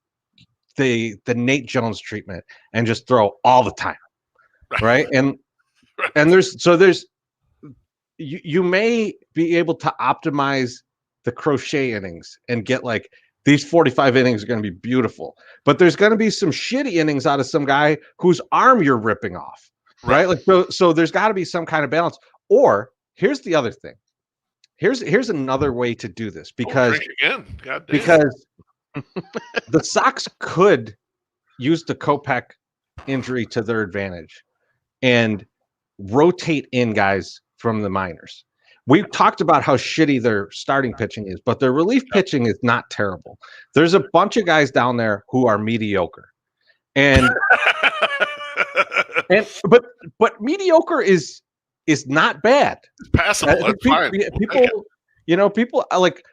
Nate Jones treatment and just throw all the time, right? And there's you may be able to optimize the Crochet innings and get like these 45 innings are going to be beautiful, but there's going to be some shitty innings out of some guy whose arm you're ripping off, right? Like so there's got to be some kind of balance. Or here's the other thing. Here's another way to do this because the Sox could use the Kopech injury to their advantage and rotate in guys from the minors. We've talked about how shitty their starting pitching is, but their relief pitching is not terrible. There's a bunch of guys down there who are mediocre. And but mediocre is not bad. It's passable. That's fine. People like,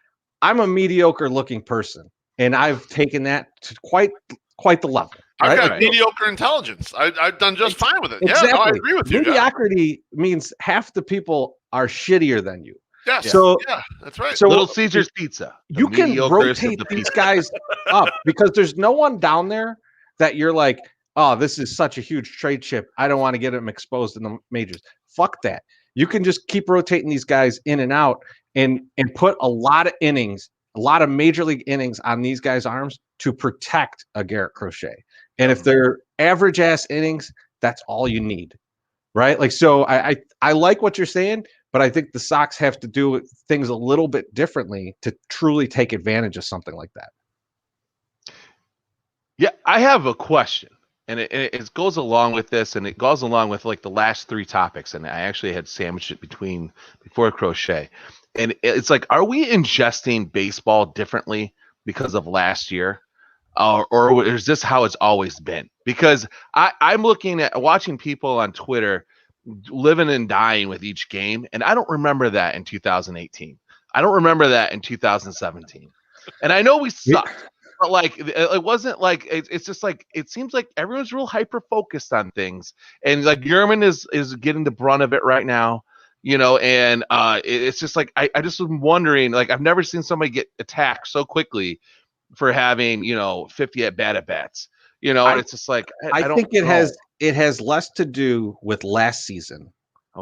I'm a mediocre looking person, and I've taken that to quite the level. I've got mediocre intelligence. I've done just fine with it. Exactly. Yeah, no, I agree with you. Mediocrity means half the people are shittier than you. Yeah. So yeah, that's right. So Little Caesar's Pizza. You can rotate these guys up because there's no one down there that you're like, oh, this is such a huge trade chip. I don't want to get them exposed in the majors. Fuck that. You can just keep rotating these guys in and out and put a lot of innings, a lot of major league innings on these guys' arms to protect a Garrett Crochet. And if they're average ass innings, that's all you need. Right? Like, so I like what you're saying, but I think the Sox have to do things a little bit differently to truly take advantage of something like that. Yeah, I have a question, and it goes along with this, and it goes along with like the last three topics, and I actually had sandwiched it before Crochet. And it's like, are we ingesting baseball differently because of last year? Or is this how it's always been? Because I'm looking at watching people on Twitter living and dying with each game, and I don't remember that in 2018. I don't remember that in 2017. And I know we sucked, but like it wasn't like it's just like it seems like everyone's real hyper focused on things, and like Yerman is getting the brunt of it right now. And it's just like I just was wondering, like I've never seen somebody get attacked so quickly for having 50 at bats. And it's just like I think it has less to do with last season,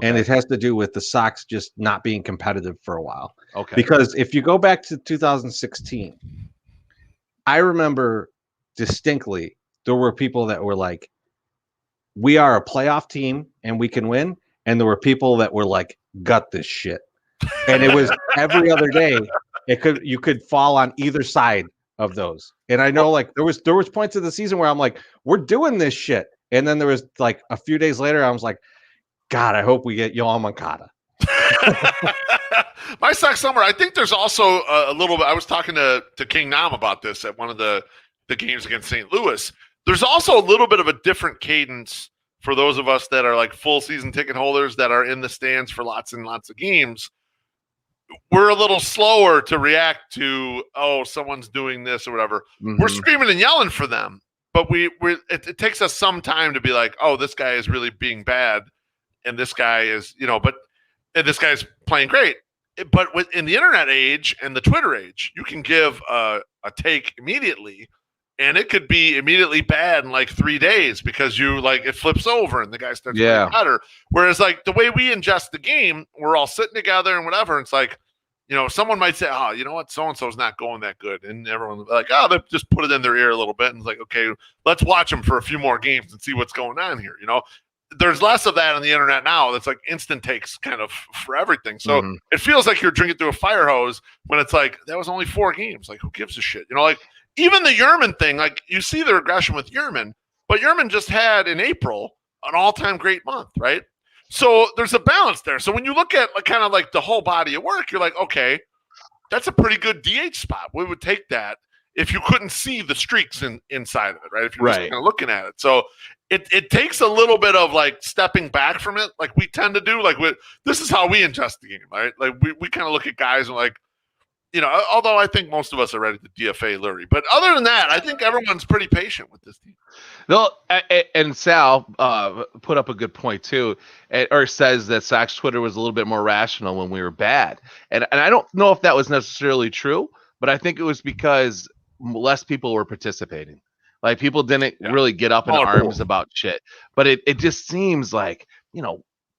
and it has to do with the Sox just not being competitive for a while. Okay, because if you go back to 2016, I remember distinctly there were people that were like, "We are a playoff team and we can win," and there were people that were like, "Gut this shit," and it was every other day. You could fall on either side of those. And I know like there was points of the season where I'm like, we're doing this shit. And then there was like a few days later, I was like, God, I hope we get Yoel Moncada. My Sox summer, I think there's also a little bit, I was talking to King Nam about this at one of the games against St. Louis. There's also a little bit of a different cadence for those of us that are like full season ticket holders that are in the stands for lots and lots of games. We're a little slower to react to, someone's doing this or whatever. Mm-hmm. We're screaming and yelling for them, but it takes us some time to be like, this guy is really being bad, and this guy is, and this guy's playing great. But in the internet age and the Twitter age, you can give a take immediately, and it could be immediately bad in like 3 days because it flips over and the guy starts playing better. Whereas like the way we ingest the game, we're all sitting together and whatever. And it's like, someone might say, you know what, so-and-so's not going that good. And everyone's like, they just put it in their ear a little bit. And it's like, okay, let's watch them for a few more games and see what's going on here. There's less of that on the internet now. That's like instant takes kind of for everything. So It feels like you're drinking through a fire hose when it's like, that was only 4 games. Like, who gives a shit? Like, even the Yerman thing, like you see the regression with Yerman, but Yerman just had in April an all-time great month, right? So there's a balance there. So when you look at kind of like the whole body of work, you're like, okay, that's a pretty good DH spot. We would take that if you couldn't see the streaks inside of it, right? If you're just kind of looking at it. So it takes a little bit of like stepping back from it, like we tend to do. Like this is how we ingest the game, right? Like we kind of look at guys and like, although I think most of us are ready to DFA Lurie. But other than that, I think everyone's pretty patient with this team. No, and Sal put up a good point too, or says that Sox Twitter was a little bit more rational when we were bad. And I don't know if that was necessarily true, but I think it was because less people were participating. Like people didn't really get up in arms about shit. But it just seems like,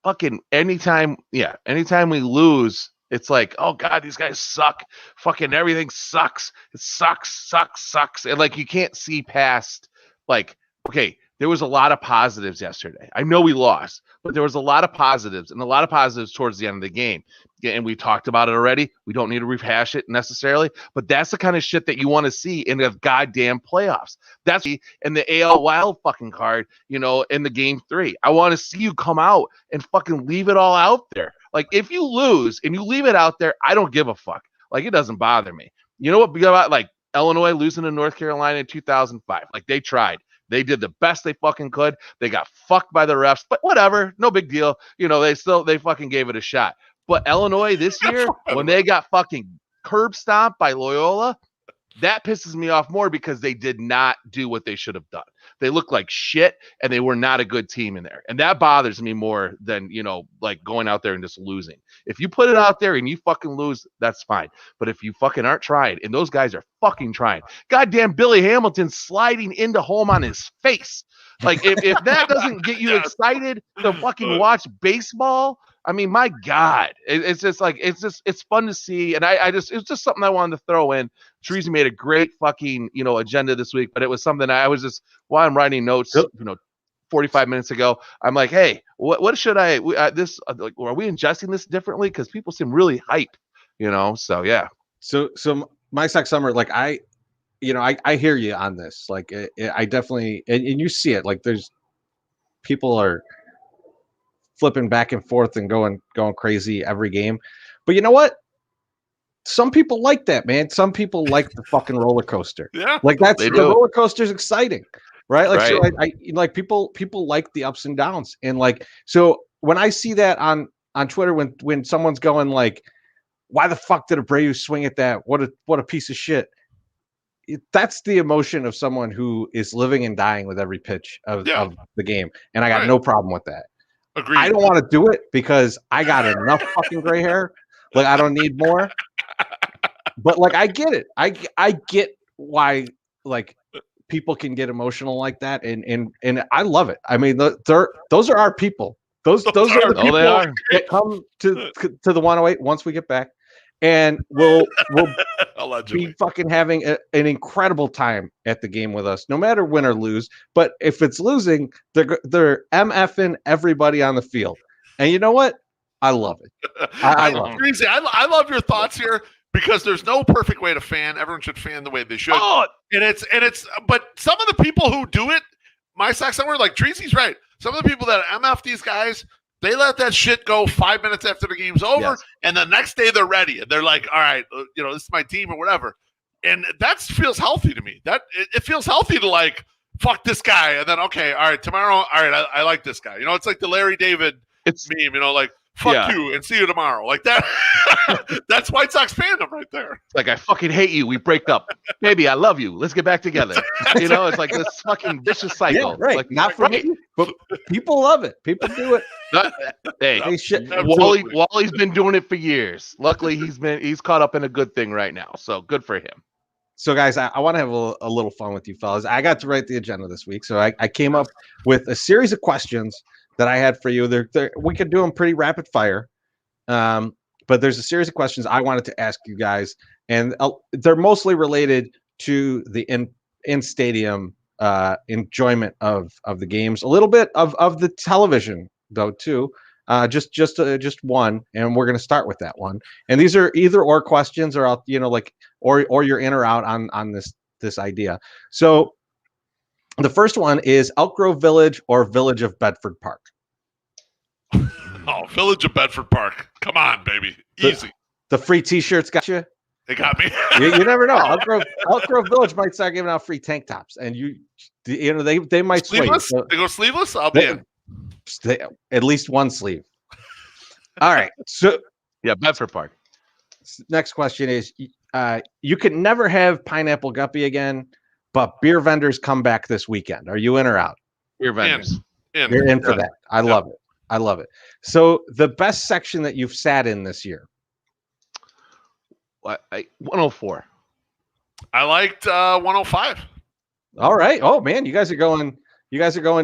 fucking anytime we lose It's like, oh God, these guys suck. Fucking everything sucks. It sucks. And like, you can't see past, like, okay, there was a lot of positives yesterday. I know we lost, but there was a lot of positives and a lot of positives towards the end of the game. And we talked about it already. We don't need to rehash it necessarily, but that's the kind of shit that you want to see in the goddamn playoffs. That's in the AL wild fucking card, in the game 3. I want to see you come out and fucking leave it all out there. Like, if you lose and you leave it out there, I don't give a fuck. Like, it doesn't bother me. You know what? About like Illinois losing to North Carolina in 2005. Like, they tried. They did the best they fucking could. They got fucked by the refs, but whatever. No big deal. They fucking gave it a shot. But Illinois this year, when they got fucking curb stomped by Loyola, that pisses me off more because they did not do what they should have done. They look like shit, and they were not a good team in there. And that bothers me more than, like going out there and just losing. If you put it out there and you fucking lose, that's fine. But if you fucking aren't trying, and those guys are fucking trying, goddamn Billy Hamilton sliding into home on his face. Like, if that doesn't get you excited to fucking watch baseball, I mean, my God, it's just like, it's fun to see. And it's just something I wanted to throw in. Chorizy made a great fucking, agenda this week, but it was something I was just, while I'm writing notes, 45 minutes ago, I'm like, hey, what should are we ingesting this differently? Cause people seem really hype, so yeah. So my Sox Summer, like I hear you on this. Like I definitely, and you see it, like there's people are flipping back and forth and going crazy every game. But you know what? Some people like that, man. Some people like the fucking roller coaster. Yeah. Like the roller coaster is exciting, right? Like, right. So I like people like the ups and downs. And like, so when I see that on Twitter, when someone's going like, why the fuck did Abreu swing at that? What a piece of shit. That's the emotion of someone who is living and dying with every pitch of the game. And I got no problem with that. Agreed. I don't want to do it because I got enough fucking gray hair. Like, I don't need more. But like, I get it. I get why like people can get emotional like that, and I love it. I mean, those are our people. Those are the people that come to the 108 once we get back, and we'll be fucking having an incredible time at the game with us, no matter win or lose. But if it's losing, they're MFing everybody on the field, and you know what? I love it. I love it. I love your thoughts here because there's no perfect way to fan. Everyone should fan the way they should. But some of the people who do it, my Sox Summer, like Chorizy's right. Some of the people that MF these guys, they let that shit go 5 minutes after the game's over, and the next day they're ready and they're like, all right, this is my team or whatever. And that feels healthy to me. That it feels healthy to like, fuck this guy, and then okay, all right, tomorrow, all right, I like this guy. It's like the Larry David meme, like, fuck you and see you tomorrow. Like that. That's White Sox fandom right there. Like, I fucking hate you. We break up. Baby, I love you. Let's get back together. It's like this fucking vicious cycle. Yeah, right. Like, not for me, but people love it. People do it. Hey, Wally's been doing it for years. Luckily, he's caught up in a good thing right now. So good for him. So guys, I want to have a little fun with you fellas. I got to write the agenda this week. So I came up with a series of questions that I had for you. We could do them pretty rapid fire. But there's a series of questions I wanted to ask you guys, and they're mostly related to the in-stadium enjoyment of the games, a little bit of the television though too. Just one, and we're gonna start with that one. And these are either or questions, or or you're in or out on this idea. So the first one is Elk Grove Village or Village of Bedford Park. Oh, Village of Bedford Park. Come on, baby. Easy. The free T-shirts got you? They got me. you never know. Elk Grove Village might start giving out free tank tops, and they might sleeveless. Sway. They go sleeveless. I'll be in. At least one sleeve. All right. So yeah, Bedford Park. Next question is: you can never have Pineapple Guppy again, but beer vendors come back this weekend. Are you in or out? Beer vendors. You're in for that. I love it. I love it. So the best section that you've sat in this year? 104. I liked 105. All right. Oh man, you guys are going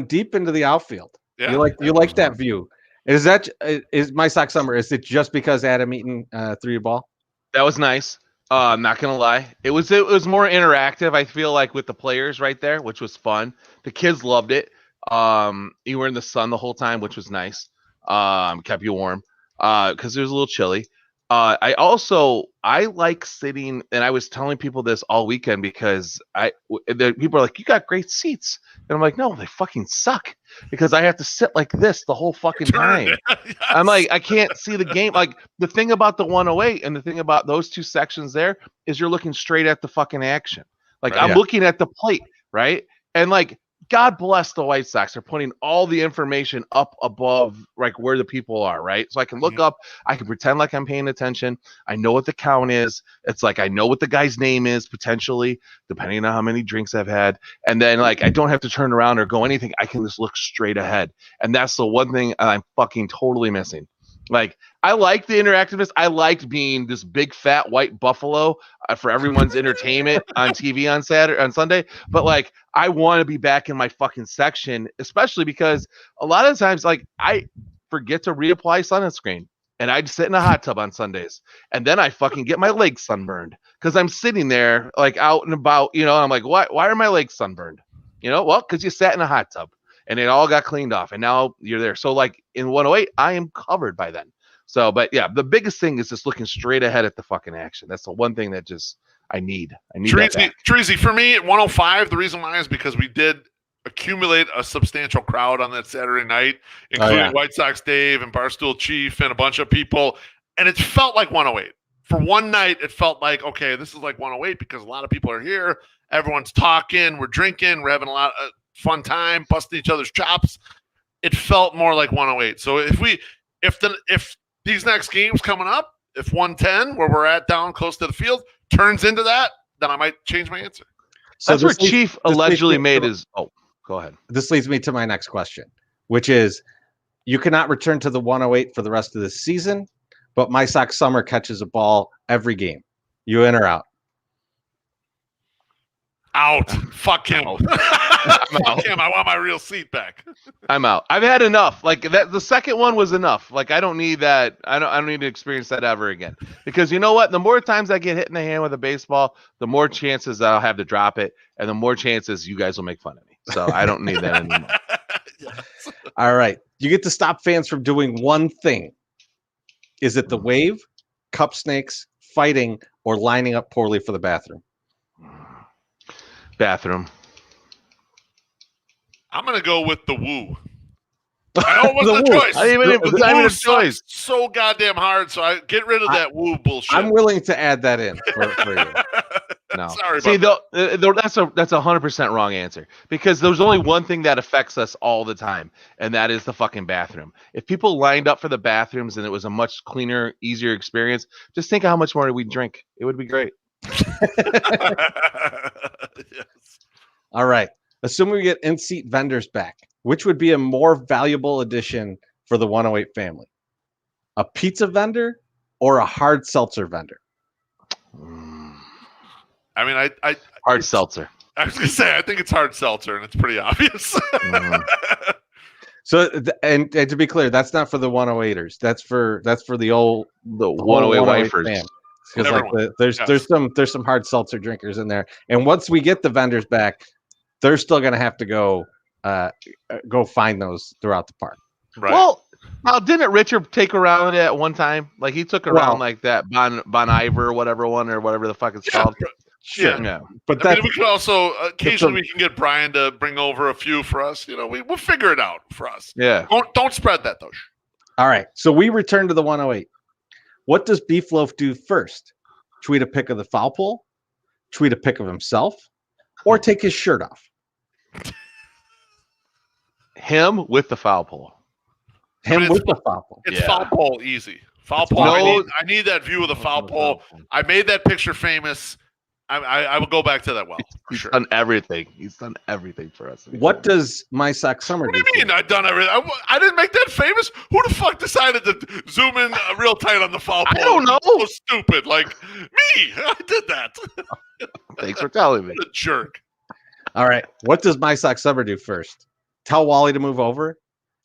deep into the outfield. Yeah. You like that view. Is My Sock Summer? Is it just because Adam Eaton threw a ball? That was nice. I'm not gonna lie. It was more interactive. I feel like with the players right there, which was fun. The kids loved it. You were in the sun the whole time, which was nice. Kept you warm. Because it was a little chilly. I like sitting, and I was telling people this all weekend because people are like, you got great seats. And I'm like, no, they fucking suck because I have to sit like this the whole fucking time. Yes. I'm like, I can't see the game. Like the thing about the 108 and the thing about those two sections there is you're looking straight at the fucking action. Like I'm looking at the plate, right? And like, God bless the White Sox. They're putting all the information up above like where the people are, right? So I can look up, I can pretend like I'm paying attention. I know what the count is. It's like I know what the guy's name is potentially, depending on how many drinks I've had. And then like I don't have to turn around or go anything. I can just look straight ahead. And that's the one thing I'm fucking totally missing. Like I like the interactiveness. I liked being this big fat white buffalo for everyone's entertainment on TV on Sunday. But like I want to be back in my fucking section, especially because a lot of times like I forget to reapply sunscreen and I'd sit in a hot tub on Sundays and then I fucking get my legs sunburned because I'm sitting there like out and about, you know. I'm like, why are my legs sunburned? You know, well, because you sat in a hot tub. And it all got cleaned off, and now you're there. So, like in 108, I am covered by then. So, but yeah, the biggest thing is just looking straight ahead at the fucking action. That's the one thing that just I need. Chorizy, for me at 105, the reason why is because we did accumulate a substantial crowd on that Saturday night, including White Sox Dave and Barstool Chief and a bunch of people, and it felt like 108. For one night, it felt like, okay, this is like 108 because a lot of people are here. Everyone's talking, we're drinking, we're having a lot of fun time, busting each other's chops. It felt more like 108. So if these next games coming up, if 110 where we're at down close to the field turns into that, then I might change my answer. So that's where Chief allegedly made his. Oh, go ahead. This leads me to my next question, which is, you cannot return to the 108 for the rest of the season, but My Sock Summer catches a ball every game. You in or out? Out. Fuck him. Fuck him. I want my real seat back. I'm out. I've had enough. Like that. The second one was enough. Like I don't need that. I don't need to experience that ever again. Because you know what? The more times I get hit in the hand with a baseball, the more chances I'll have to drop it, and the more chances you guys will make fun of me. So I don't need that anymore. Yes. All right. You get to stop fans from doing one thing. Is it the wave, cup snakes, fighting, or lining up poorly for the bathroom? Bathroom. I'm gonna go with the woo. I know it wasn't a choice. It was not even a choice. So goddamn hard. So I get rid of that woo bullshit. I'm willing to add that in for you. No. Sorry. See, that's a 100% wrong answer because there's only one thing that affects us all the time, and that is the fucking bathroom. If people lined up for the bathrooms and it was a much cleaner, easier experience, just think of how much more we'd drink. It would be great. Yes. All right. Assuming we get in-seat vendors back, which would be a more valuable addition for the 108 family? A pizza vendor or a hard seltzer vendor? I mean, I hard seltzer. I was gonna say I think it's hard seltzer, and it's pretty obvious. So, and to be clear, that's not for the 108ers. That's for the 108 wifers. Because like there's some hard seltzer drinkers in there, and once we get the vendors back, they're still gonna have to go find those throughout the park. Right. Well, now didn't Richard take around it at one time? Like he took around like that Bon Iver, whatever the fuck it's called. Sure. Yeah. But I mean, we could also occasionally we can get Brian to bring over a few for us. You know, we'll figure it out for us. Yeah. Don't spread that though. All right. So we return to the 108. What does BeefLoaf do first? Tweet a pic of the foul pole, tweet a pic of himself, or take his shirt off? Him with the foul pole. With the foul pole. It's foul pole easy. Foul pole. I need that view of the foul pole. I made that picture famous. I will go back to that well. He's done everything. He's done everything for us. What does My Sock Summer do? What do you mean I've done everything? I didn't make that famous? Who the fuck decided to zoom in real tight on the foul pole? I don't know. So stupid. Like, me. I did that. Thanks for telling me. What a jerk. All right. What does My Sock Summer do first? Tell Wally to move over,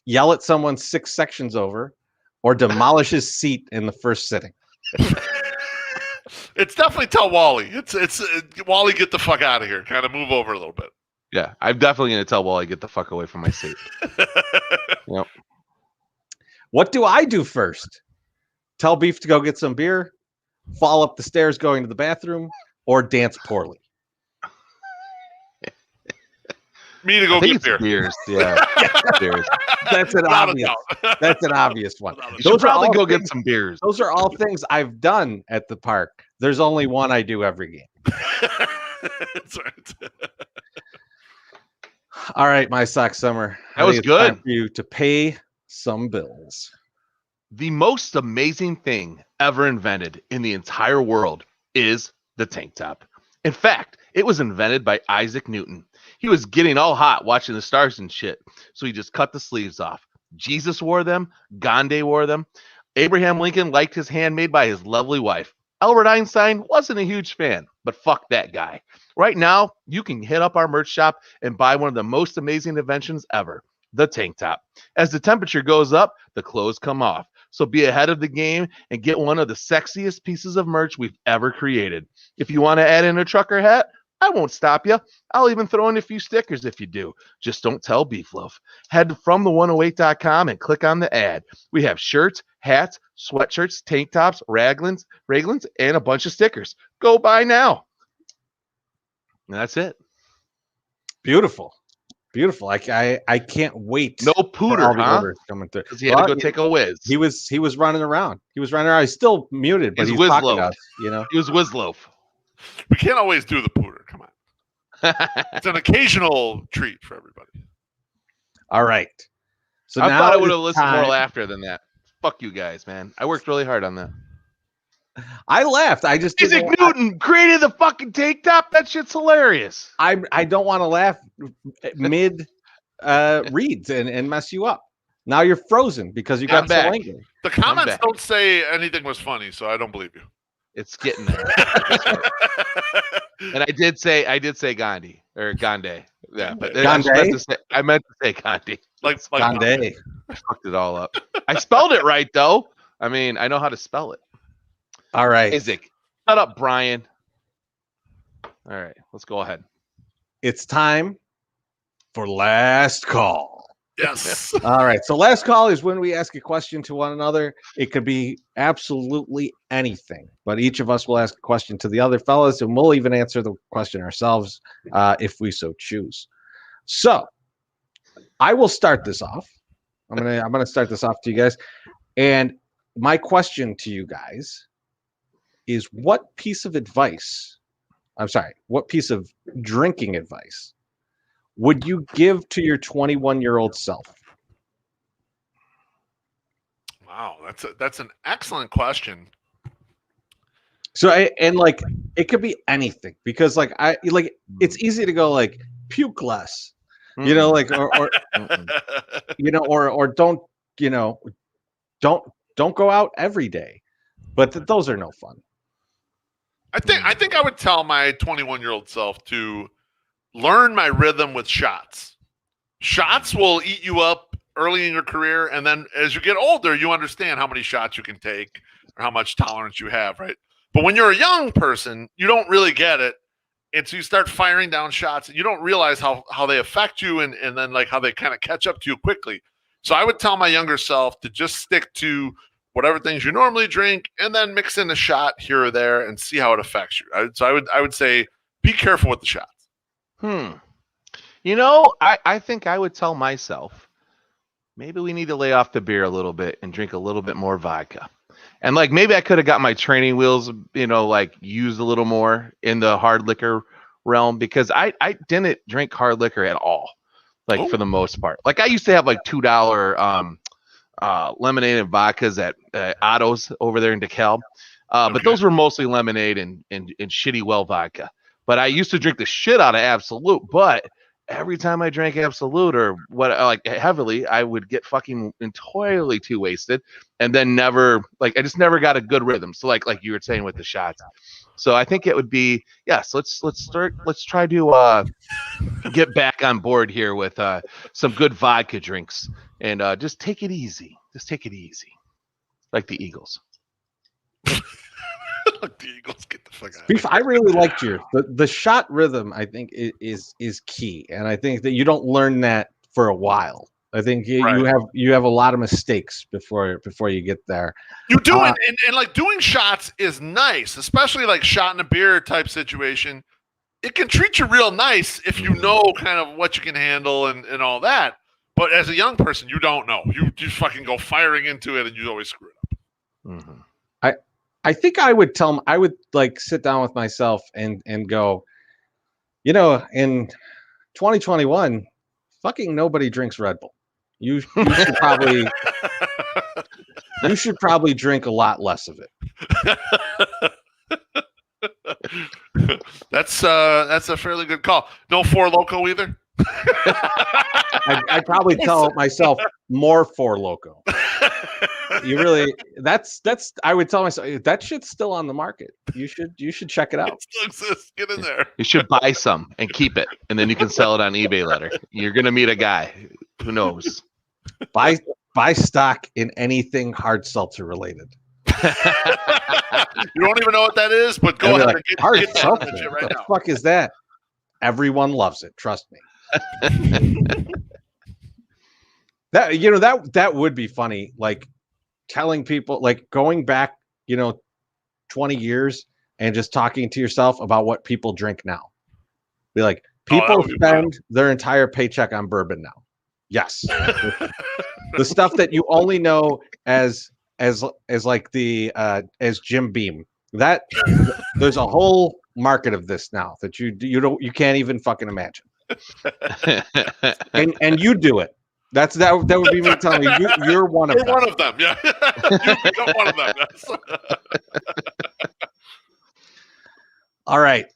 yell at someone 6 sections over, or demolish his seat in the first sitting? It's definitely tell Wally. It's Wally, get the fuck out of here. Kind of move over a little bit. Yeah, I'm definitely going to tell Wally, get the fuck away from my seat. Yep. What do I do first? Tell Beef to go get some beer, fall up the stairs going to the bathroom, or dance poorly? Me to go get beer. Beers. Yeah. Beers. That's an obvious. That's an obvious one. You should probably go get some beers. Those are all things I've done at the park. There's only one I do every game. That's right. All right, my sock summer. That was good. Time for you to pay some bills. The most amazing thing ever invented in the entire world is the tank top. In fact, it was invented by Isaac Newton. He was getting all hot watching the stars and shit, so he just cut the sleeves off. Jesus wore them. Gandhi wore them. Abraham Lincoln liked his handmade by his lovely wife. Albert Einstein wasn't a huge fan, but fuck that guy. Right now, you can hit up our merch shop and buy one of the most amazing inventions ever, the tank top. As the temperature goes up, the clothes come off. So be ahead of the game and get one of the sexiest pieces of merch we've ever created. If you want to add in a trucker hat, I won't stop you. I'll even throw in a few stickers if you do. Just don't tell BeefLoaf. Head to FromThe108.com and click on the ad. We have shirts, hats, sweatshirts, tank tops, raglans, and a bunch of stickers. Go buy now. And that's it. Beautiful. Beautiful. I can't wait. No pooter, huh? Coming through. Because he had to go take a whiz. He was running around. He's still muted, but he's talking to us, you know. He was WizLoaf. We can't always do the pooter. Come on. It's an occasional treat for everybody. All right. So I now thought I would have listened more laughter than that. Fuck you guys, man. I worked really hard on that. I laughed. I just Isaac Newton created the fucking tank top. That shit's hilarious. I don't want to laugh mid reads and mess you up. Now you're frozen because you got so angry. The comments don't say anything was funny, so I don't believe you. It's getting there. And I did say Gandhi or Gandhi. Yeah, but I meant to say Gandhi. Like Gandhi. I fucked it all up. I spelled it right though. I mean, I know how to spell it. All right. Isaac. Shut up, Brian. All right, let's go ahead. It's time for last call. Yes. All right. So last call is when we ask a question to one another. It could be absolutely anything, but each of us will ask a question to the other fellas, and we'll even answer the question ourselves if we so choose. So I will start this off. I'm gonna start this off to you guys, and my question to you guys is: what piece of drinking advice would you give to your 21-year-old self? Wow, that's an excellent question. So it could be anything, because it's easy to go like puke less, you know, like or you know, or don't go out every day, but those are no fun. I think I would tell my 21-year-old self to learn my rhythm with shots. Shots will eat you up early in your career, and then as you get older, you understand how many shots you can take or how much tolerance you have, right? But when you're a young person, you don't really get it, and so you start firing down shots, and you don't realize how they affect you, and then like how they kind of catch up to you quickly. So I would tell my younger self to just stick to whatever things you normally drink, and then mix in a shot here or there and see how it affects you. So I would say be careful with the shots. You know, I think I would tell myself, maybe we need to lay off the beer a little bit and drink a little bit more vodka. And like, maybe I could have got my training wheels, you know, like used a little more in the hard liquor realm, because I didn't drink hard liquor at all, like for the most part. Like I used to have like $2 lemonade and vodkas at Otto's over there in DeKalb. But those were mostly lemonade and shitty well vodka. But I used to drink the shit out of Absolute, but every time I drank Absolute or heavily, I would get fucking entirely too wasted, and then I just never got a good rhythm. So like you were saying with the shots. So I think it would be, yes, let's try to get back on board here with some good vodka drinks and just take it easy. Just take it easy, like the Eagles. Like the Eagles, get the fuck out. Beef, I really liked yours. The shot rhythm, I think, is key, and I think that you don't learn that for a while. I think you have a lot of mistakes before you get there. You do, and like doing shots is nice, especially like shot in a beer type situation. It can treat you real nice if you know kind of what you can handle and all that. But as a young person, you don't know. You just fucking go firing into it, and you always screw it up. Mm-hmm. I think I would tell him, I would like sit down with myself and go, in 2021, fucking nobody drinks Red Bull. You should probably drink a lot less of it. That's a fairly good call. No Four Loko either. I'd probably tell myself more Four Loko. You really that's I would tell myself that shit's still on the market. You should check it out. It still exists. Get in there. You should buy some and keep it, and then you can sell it on eBay later. You're gonna meet a guy. Who knows? Buy stock in anything hard seltzer related. You don't even know what that is, but go ahead and get seltzer. That shit right what now. The fuck is that? Everyone loves it. Trust me. That would be funny. Like telling people, like going back, 20 years and just talking to yourself about what people drink now. Be like, people spend their entire paycheck on bourbon now. Yes. The stuff that you only know as like the as Jim Beam. That there's a whole market of this now that you can't even fucking imagine. and you do it. That would be me telling you you're one of them. One of them, yeah. You become one of them. Yes. All right.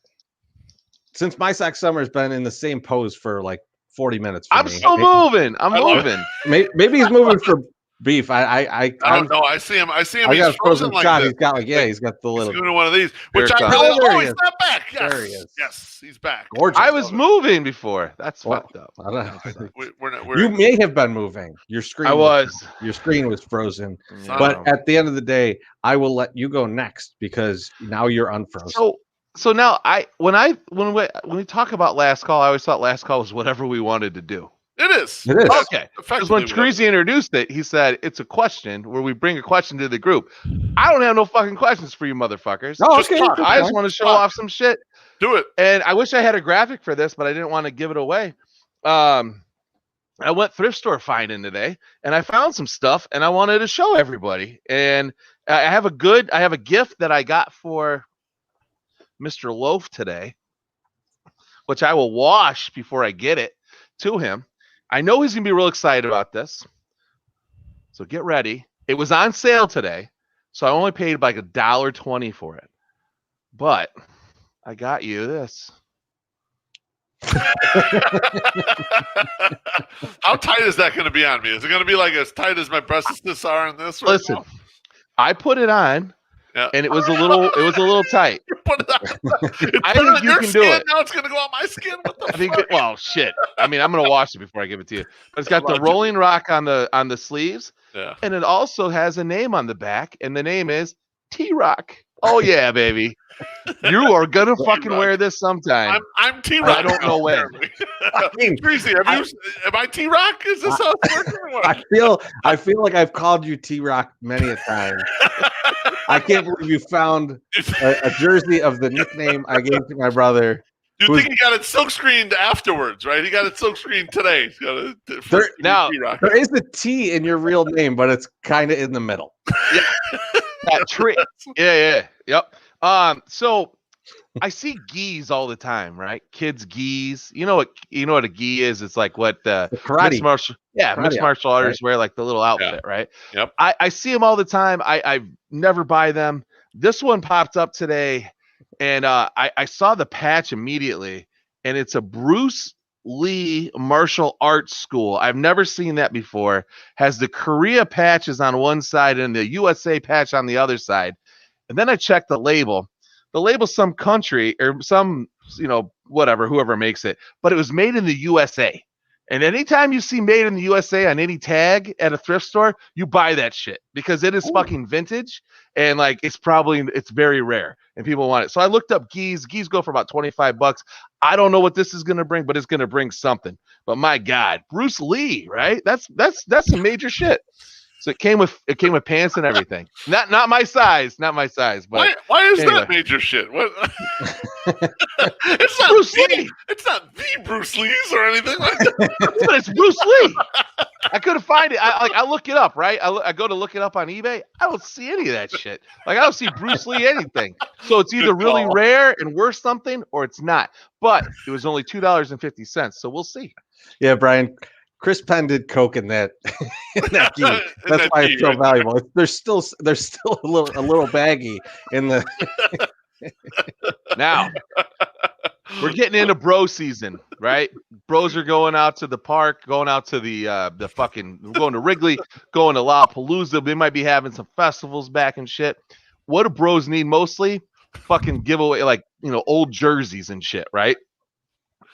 Since my sack summer's been in the same pose for like 40 minutes. I'm still moving. I'm moving. Maybe he's moving for Beef. I don't know. I see him. I got a frozen shot. He's got he's got the little. He's doing one of these, which I really. Oh, he's not back. Yes, there he is. Yes, he's back. Gorgeous. I was moving before. That's fucked up. I don't know. We're you may have been moving. Your screen. Your screen was frozen. But at the end of the day, I will let you go next because now you're unfrozen. So now when we talk about last call, I always thought last call was whatever we wanted to do. It is. Okay. Because when Chorizy introduced it, he said it's a question where we bring a question to the group. I don't have no fucking questions for you motherfuckers. Oh, okay. I just want to show off some shit. Do it. And I wish I had a graphic for this, but I didn't want to give it away. I went thrift store finding today, and I found some stuff, and I wanted to show everybody. And I have a gift that I got for Mr. Loaf today, which I will wash before I get it to him. I know he's going to be real excited about this. So get ready. It was on sale today, so I only paid like $1.20 for it. But I got you this. How tight is that going to be on me? Is it going to be like as tight as my breasts are on this? Listen, I put it on. Yeah. And it was a little tight. I think you can do it. Now it's gonna go on my skin. What the fuck? Well, shit. I mean, I'm gonna wash it before I give it to you. But it's got the Rolling Rock on the sleeves, and it also has a name on the back, and the name is T-Rock. Oh yeah, baby. You are gonna fucking wear this sometime. I'm T-Rock. I don't know when. Crazy. Am I T-Rock? Is this how it's working? I feel like I've called you T-Rock many a time. I can't believe you found a jersey of the nickname I gave to my brother. You think he got it silk screened afterwards, right? He got it silk screened today. There is a T in your real name, but it's kind of in the middle. Yeah. That trick. Yeah. Yep. So I see geese all the time, right? Kids geese. You know what a gi is? It's like what the karate. Mixed martial artists wear, like the little outfit, right? Yep. I see them all the time. I never buy them. This one popped up today, and I saw the patch immediately, and it's a Bruce Lee martial arts school. I've never seen that before. Has the Korea patches on one side and the USA patch on the other side. And then I checked the label. The label's some country or some whatever, whoever makes it, but it was made in the USA. And anytime you see made in the USA on any tag at a thrift store, you buy that shit because it is fucking vintage and like it's very rare and people want it. So I looked up geese. Geese go for about $25. I don't know what this is gonna bring, but it's gonna bring something. But my God, Bruce Lee, right? That's some major shit. So it came with pants and everything. Not my size, but why is that major shit? What? It's not Bruce Lee. It's not the Bruce Lee's or anything like that. But it's Bruce Lee. I couldn't find it. I look it up, right? I go to look it up on eBay. I don't see any of that shit. Like I don't see Bruce Lee anything. So it's either really rare and worth something or it's not. But it was only $2.50. So we'll see. Yeah, Brian. Chris Penn did coke in that that gi. That's why it's so valuable. There's still a little baggy in the. Now we're getting into bro season, right? Bros are going out to the park, going out to going to Wrigley, going to Lollapalooza. They might be having some festivals back and shit. What do bros need mostly? Fucking giveaway, like old jerseys and shit, right?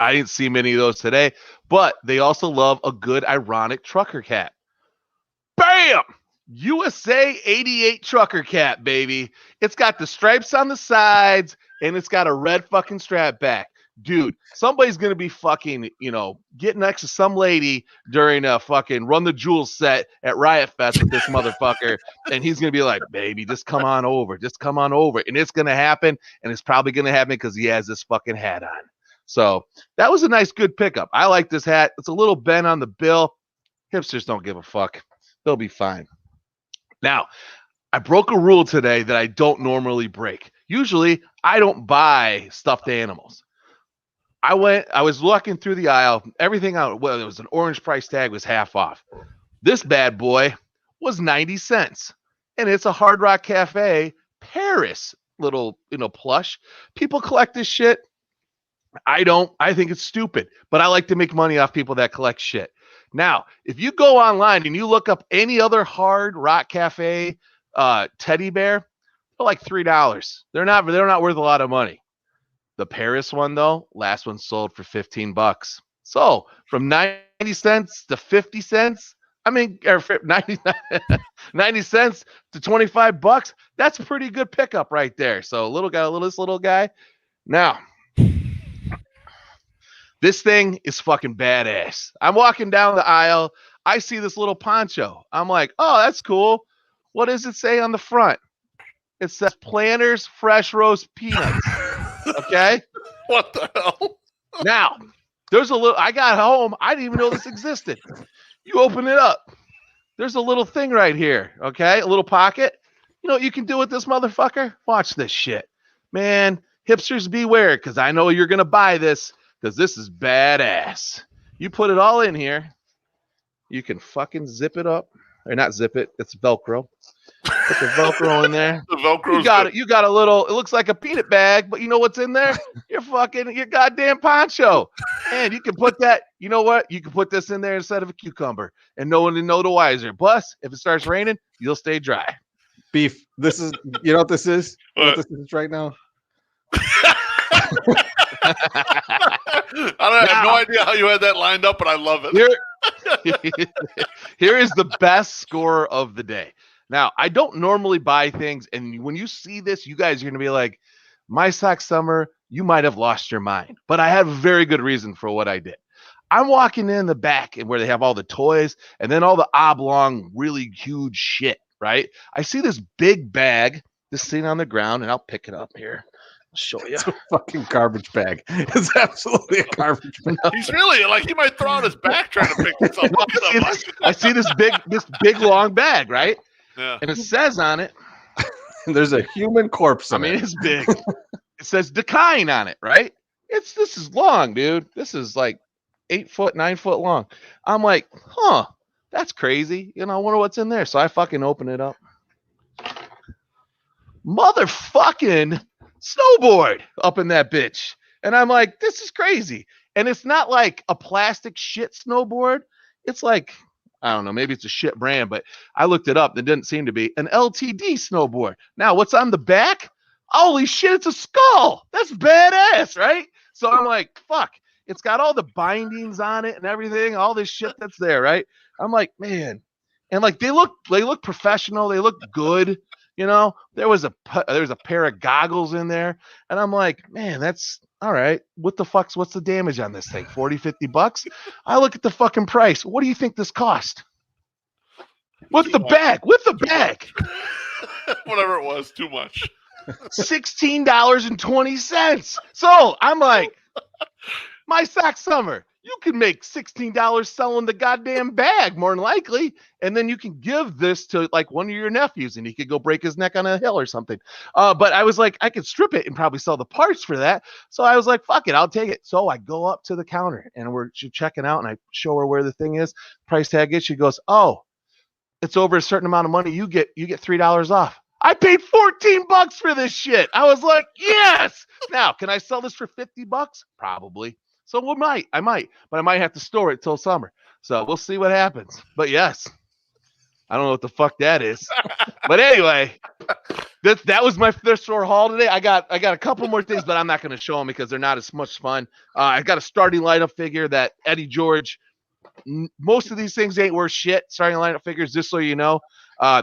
I didn't see many of those today, but they also love a good ironic trucker cap. Bam! USA 88 trucker cap, baby. It's got the stripes on the sides and it's got a red fucking strap back. Dude, somebody's going to be fucking, getting next to some lady during a fucking Run the Jewels set at Riot Fest with this motherfucker. And he's going to be like, baby, just come on over. Just come on over. And it's going to happen. And it's probably going to happen because he has this fucking hat on. So that was a nice, good pickup. I like this hat. It's a little bent on the bill. Hipsters don't give a fuck. They'll be fine. Now, I broke a rule today that I don't normally break. Usually, I don't buy stuffed animals. I was looking through the aisle. Everything out, well, it was an orange price tag, was half off. This bad boy was 90 cents. And it's a Hard Rock Cafe Paris little, plush. People collect this shit. I don't. I think it's stupid, but I like to make money off people that collect shit. Now, if you go online and you look up any other Hard Rock Cafe teddy bear, they're like $3. They're not worth a lot of money. The Paris one though, last one sold for $15. So from 90 cents to 50 cents, I mean, 90 cents to $25. That's a pretty good pickup right there. So this little guy. Now, this thing is fucking badass. I'm walking down the aisle. I see this little poncho. I'm like, oh, that's cool. What does it say on the front? It says Planters Fresh Roast Peanuts. Okay? What the hell? Now, I got home. I didn't even know this existed. You open it up. There's a little thing right here. Okay? A little pocket. You know what you can do with this motherfucker? Watch this shit. Man, hipsters beware, because I know you're going to buy this. Because this is badass. You put it all in here. You can fucking zip it up. Or not zip it. It's Velcro. Put the Velcro in there. The Velcro. You got a little, it looks like a peanut bag, but you know what's in there? Your goddamn poncho. And you can put that, you know what? You can put this in there instead of a cucumber. And no one will know the wiser. Plus, if it starts raining, you'll stay dry. Beef. This is, you know what this is? You know what this is right now? I have no idea how you had that lined up, but I love it. Here is the best score of the day. Now, I don't normally buy things, and when you see this, you guys are going to be like, My Sock Summer, you might have lost your mind. But I have a very good reason for what I did. I'm walking in the back and where they have all the toys and then all the oblong, really huge shit, right? I see this big bag just sitting on the ground, and I'll pick it up here. I'll show you. It's a fucking garbage bag. It's absolutely a garbage bag. He's really like he might throw on his back trying to pick this up. I see this big long bag, right? Yeah. And it says on it, there's a human corpse. It's big. It says Decline on it, right? This is long, dude. This is like 8 foot, 9 foot long. I'm like, that's crazy. I wonder what's in there. So I fucking open it up. Motherfucking snowboard up in that bitch. And I'm like, this is crazy. And it's not like a plastic shit snowboard. It's like, I don't know, maybe it's a shit brand, but I looked it up. It didn't seem to be an LTD snowboard. Now, what's on the back? Holy shit, it's a skull. That's badass, right? So I'm like, fuck. It's got all the bindings on it and everything, all this shit that's there, right? I'm like, man. And like they look professional, they look good. You know, there was a pair of goggles in there, and I'm like, man, that's all right. What's the damage on this thing? 40, 50 bucks? I look at the fucking price. What do you think this cost? With the bag. Whatever it was, too much. $16.20. So I'm like, my sock summer. You can make $16 selling the goddamn bag, more than likely, and then you can give this to like one of your nephews, and he could go break his neck on a hill or something. But I was like, I could strip it and probably sell the parts for that. So I was like, fuck it, I'll take it. So I go up to the counter, and we're checking out, and I show her where the thing is, price tag is. She goes, oh, it's over a certain amount of money. You get $3 off. I paid $14 for this shit. I was like, yes. Now, can I sell this for $50? Probably. So I might, but I might have to store it till summer. So we'll see what happens. But yes, I don't know what the fuck that is. But anyway, that was my thrift store haul today. I got a couple more things, but I'm not going to show them because they're not as much fun. I got a starting lineup figure that Eddie George. Most of these things ain't worth shit. Starting lineup figures, just so you know.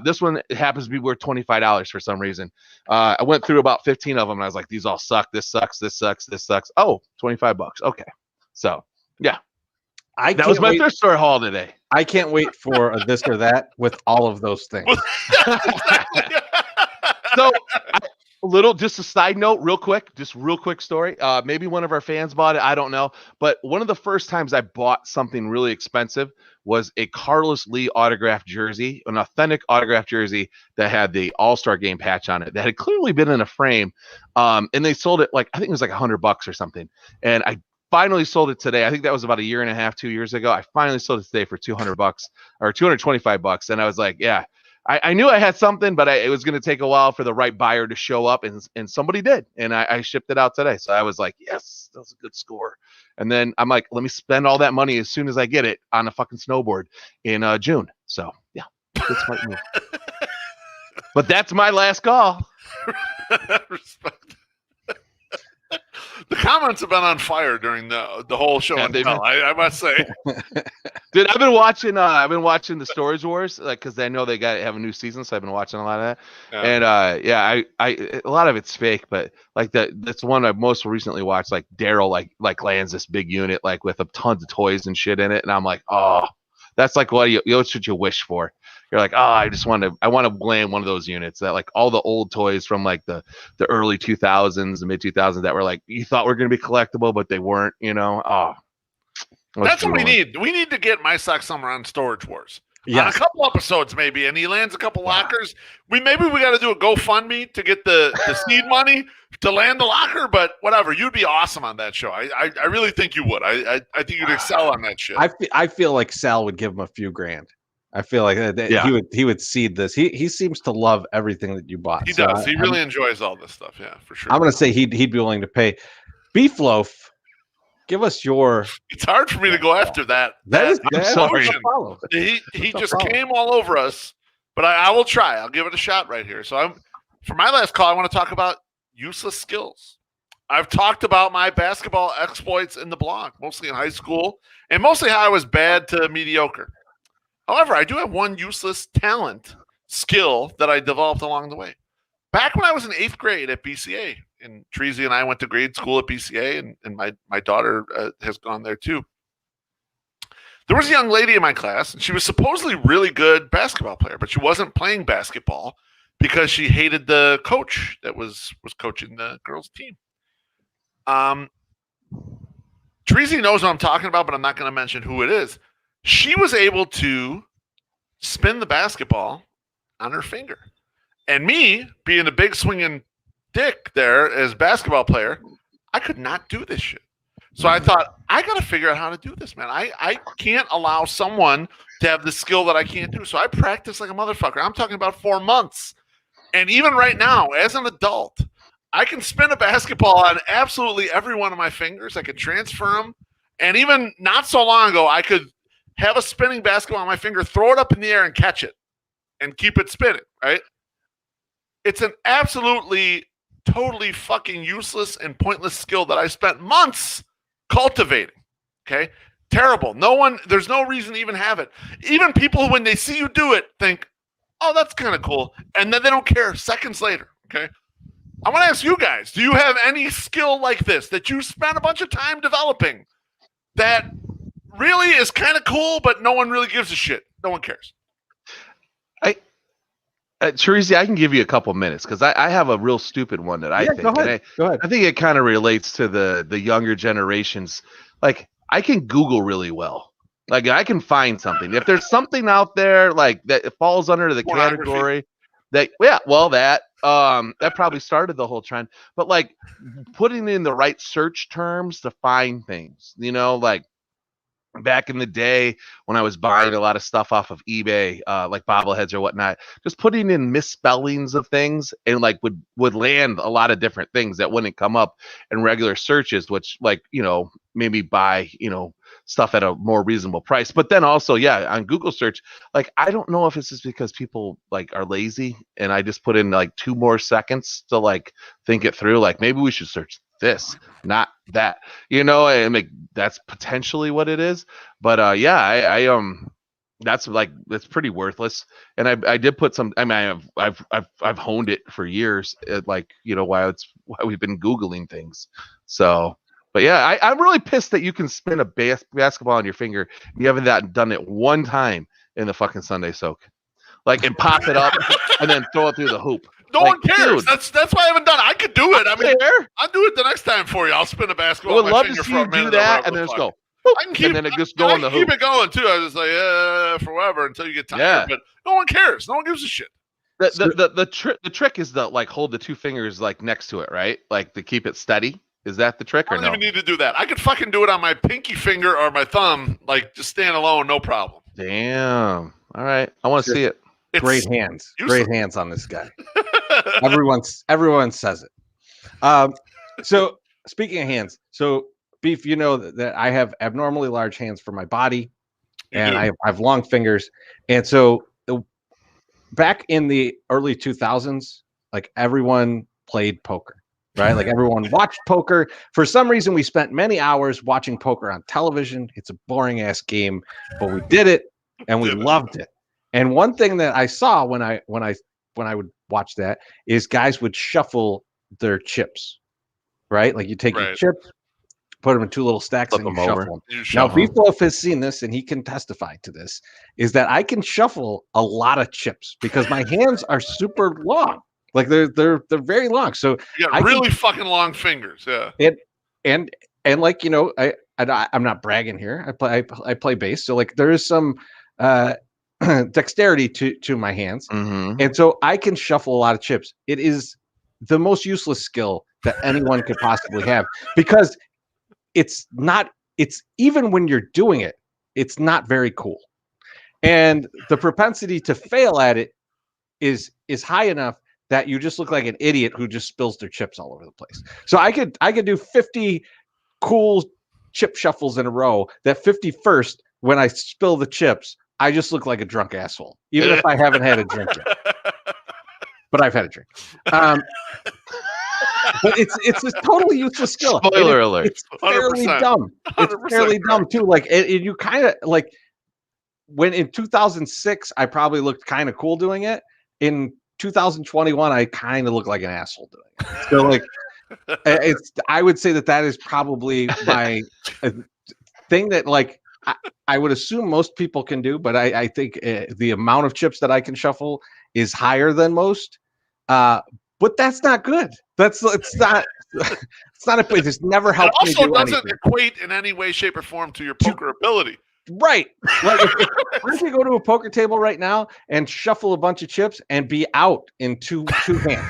This one happens to be worth $25 for some reason. I went through about 15 of them, and I was like, these all suck. This sucks. This sucks. This sucks. Oh, $25. Okay. So, yeah. That was my thrift store haul today. I can't wait for a this or that with all of those things. So, just a side note, real quick story. Maybe one of our fans bought it. I don't know. But one of the first times I bought something really expensive was a Carlos Lee autographed jersey, an authentic autographed jersey that had the All-Star Game patch on it that had clearly been in a frame. And they sold it I think it was like $100 or something. And I finally sold it today. I think that was about a year and a half, 2 years ago. I finally sold it today for $200 or $225. And I was like, yeah. I knew I had something, but it was going to take a while for the right buyer to show up, and somebody did, and I shipped it out today. So I was like, yes, that was a good score. And then I'm like, let me spend all that money as soon as I get it on a fucking snowboard in June. So yeah, good smart move. But that's my last call. Respect. The comments have been on fire during the whole show. Yeah, I must say, dude, I've been watching the Storage Wars, because I know they have a new season, so I've been watching a lot of that. Yeah. And I a lot of it's fake, but that's one I most recently watched. Like Daryl, like lands this big unit with tons of toys and shit in it, and I'm like, oh, that's like what you wish for. You're like, oh, I want to land one of those units that all the old toys from the early 2000s, the mid 2000s that were you thought were going to be collectible, but they weren't, Oh, that's what we need. We need to get My Sock Summer on Storage Wars. Yes. On a couple episodes maybe, and he lands a couple lockers. Maybe we got to do a GoFundMe to get the seed money to land the locker, but whatever. You'd be awesome on that show. I really think you would. I think you'd excel on that shit. I feel like Sal would give him a few grand. I feel like he would seed this. He seems to love everything that you bought. He does. He really enjoys all this stuff. Yeah, for sure. I'm going to say he'd be willing to pay. BeefLoaf, give us your. It's hard for me to go after that. I'm sorry. He just came all over us, but I will try. I'll give it a shot right here. So for my last call, I want to talk about useless skills. I've talked about my basketball exploits in the blog, mostly in high school, and mostly how I was bad to mediocre. However, I do have one useless skill that I developed along the way. Back when I was in 8th grade at BCA, and Chorizy and I went to grade school at BCA, and my daughter has gone there too. There was a young lady in my class, and she was supposedly really good basketball player, but she wasn't playing basketball because she hated the coach that was coaching the girls' team. Chorizy knows what I'm talking about, but I'm not going to mention who it is. She was able to spin the basketball on her finger. And me, being a big swinging dick there as a basketball player, I could not do this shit. So I thought, I got to figure out how to do this, man. I can't allow someone to have the skill that I can't do. So I practiced like a motherfucker. I'm talking about 4 months. And even right now, as an adult, I can spin a basketball on absolutely every one of my fingers. I could transfer them. And even not so long ago, I could have a spinning basketball on my finger, throw it up in the air and catch it and keep it spinning, right? It's an absolutely totally fucking useless and pointless skill that I spent months cultivating. Okay? Terrible. There's no reason to even have it. Even people, when they see you do it, think, oh, that's kind of cool. And then they don't care seconds later. Okay? I want to ask you guys, do you have any skill like this that you spent a bunch of time developing that really is kind of cool, but no one really gives a shit? No one cares. Chorizy, I can give you a couple minutes because I have a real stupid one that I think. Go ahead. I think it kind of relates to the younger generations. Like, I can Google really well. Like, I can find something. If there's something out there like that falls under the category that that probably started the whole trend. But like putting in the right search terms to find things, like back in the day when I was buying a lot of stuff off of eBay, like bobbleheads or whatnot, just putting in misspellings of things and like would land a lot of different things that wouldn't come up in regular searches, which maybe buy, stuff at a more reasonable price. But then also, on Google search, like, I don't know if it's just because people like are lazy and I just put in like 2 more seconds to like think it through. Like, maybe we should search this, not that, and like, that's potentially what it is. But that's pretty worthless. And I did put some, I mean, I've honed it for years, like, why we've been Googling things. So, but yeah, I'm really pissed that you can spin a basketball on your finger. You haven't done it one time in the fucking Sunday soak, like, and pop it up and then throw it through the hoop. No one cares. Dude, that's why I haven't done it. I could do it. I'll do it the next time for you. I'll spin a basketball. I would love to see you do that and then just go. I can keep, and then it just go in the hoop. Keep it going too. I was just like, forever until you get tired. Yeah. But no one cares. No one gives a shit. The trick is to like hold the 2 fingers like next to it, right? Like to keep it steady. Is that the trick or no? I don't even need to do that. I could fucking do it on my pinky finger or my thumb, like just stand alone, no problem. Damn. All right. I want to see it. Great hands. Great hands on this guy. Everyone says it. So speaking of hands, so Beef, that I have abnormally large hands for my body, and I have long fingers. And so back in the early 2000s, like, everyone played poker, right? Like, everyone watched poker. For some reason, we spent many hours watching poker on television. It's a boring ass game, but we did it and we loved it. And one thing that I saw when I would watch that is guys would shuffle their chips, right? Like, you take your chips, put them in 2 little stacks, and you shuffle them. Now, BeefLoaf has seen this, and he can testify to this, is that I can shuffle a lot of chips because my hands are super long. Like, they're very long. So you got really fucking long fingers. Yeah. And like, I'm not bragging here. I play bass. So like, there is some dexterity to my hands. Mm-hmm. And so I can shuffle a lot of chips. It is the most useless skill that anyone could possibly have, because it's even when you're doing it, it's not very cool. And the propensity to fail at it is high enough that you just look like an idiot who just spills their chips all over the place. So I could do 50 cool chip shuffles in a row. That 51st, when I spill the chips, I just look like a drunk asshole, even if I haven't had a drink yet. But I've had a drink. But it's a totally useless skill. Spoiler alert. It's fairly dumb. It's fairly dumb too. Like, you kind of like, when in 2006 I probably looked kind of cool doing it. In 2021 I kind of look like an asshole doing it. So like, I would say that is probably my thing that, like, I would assume most people can do, but I think the amount of chips that I can shuffle is higher than most. But that's not good. It's not it's never helped me do anything. It also doesn't equate in any way, shape, or form to your poker ability. Right. Like, if I could go to a poker table right now and shuffle a bunch of chips and be out in two hands.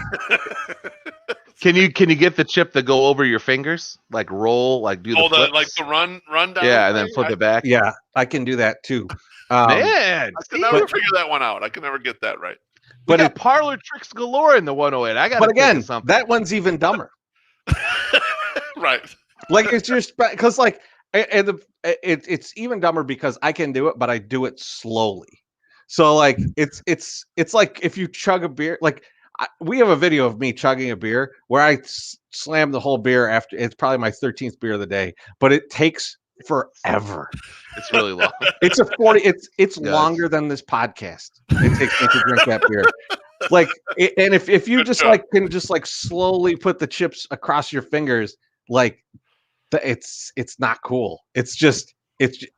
Can you get the chip to go over your fingers? Like, roll, like do the flips? Like the run down. Yeah, and then flip it back. Yeah, I can do that too. Man, I can never figure that one out. I can never get that right. But it parlor tricks galore in the 108. I got. But again, that one's even dumber. Right. Like, it's just because, like, it's even dumber because I can do it, but I do it slowly. So like, it's like if you chug a beer, like, we have a video of me chugging a beer where I slam the whole beer after. It's probably my 13th beer of the day, but it takes forever. It's really long. It's a 40. It's longer than this podcast. It takes me to drink that beer. Like, and if you just like can just like slowly put the chips across your fingers, like it's not cool. It's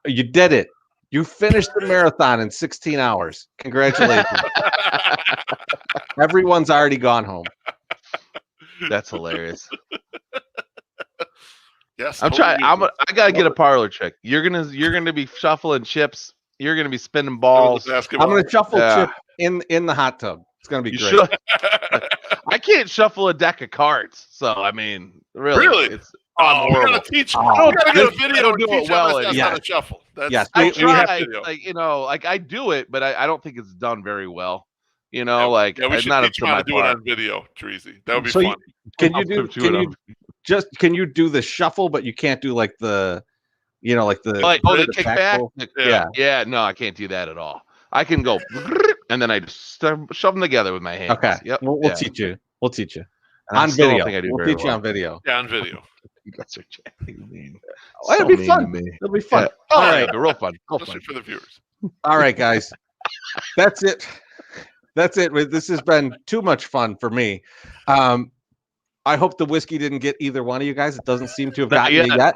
you did it. You finished the marathon in 16 hours. Congratulations. Everyone's already gone home. That's hilarious. Yes, I'm trying. I gotta get a parlor trick. You're gonna be shuffling chips. You're gonna be spinning balls. I'm gonna shuffle chip in the hot tub. It's gonna be great. I can't shuffle a deck of cards, so I mean, really, it's we're gonna teach. Oh, we're gonna get a video and do it teach well. MSS how to shuffle. Yes, I we have try. to. Like I do it, but I don't think it's done very well. You know, we it's should not teach up to him how my to do it part. on video, Chorizy. That would be So fun. Can you do the shuffle, but you can't do like the, like the the kickback? Yeah. No, I can't do that at all. I can go and then I just shove them together with my hands. Okay. Yep. We'll teach you. We'll teach you And on video. We'll teach you on video. Yeah, on video. You guys are chatting me. It'll be fun. It'll be fun. Yeah. All Yeah, right. it'll be real fun. Especially for the viewers. All right, guys. That's it. That's it. This has been too much fun for me. I hope the whiskey didn't get either one of you guys. It doesn't seem to have gotten me yet.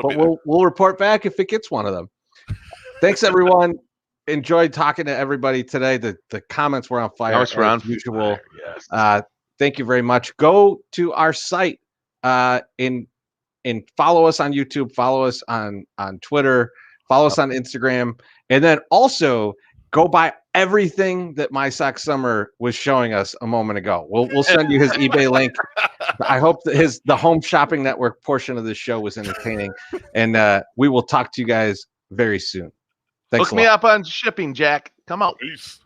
But we'll report back if it gets one of them. Thanks, everyone. Enjoyed talking to everybody today. The comments were on fire as usual. Yes. Thank you very much. Go to our site and follow us on YouTube. Follow us on Twitter. Follow us on Instagram. And then also go buy everything that My Sock Summer was showing us a moment ago. We'll send you his eBay link. I hope that the Home Shopping Network portion of the show was entertaining. And we will talk to you guys very soon. Thanks. Hook me up on shipping, Jack. Come on. Peace.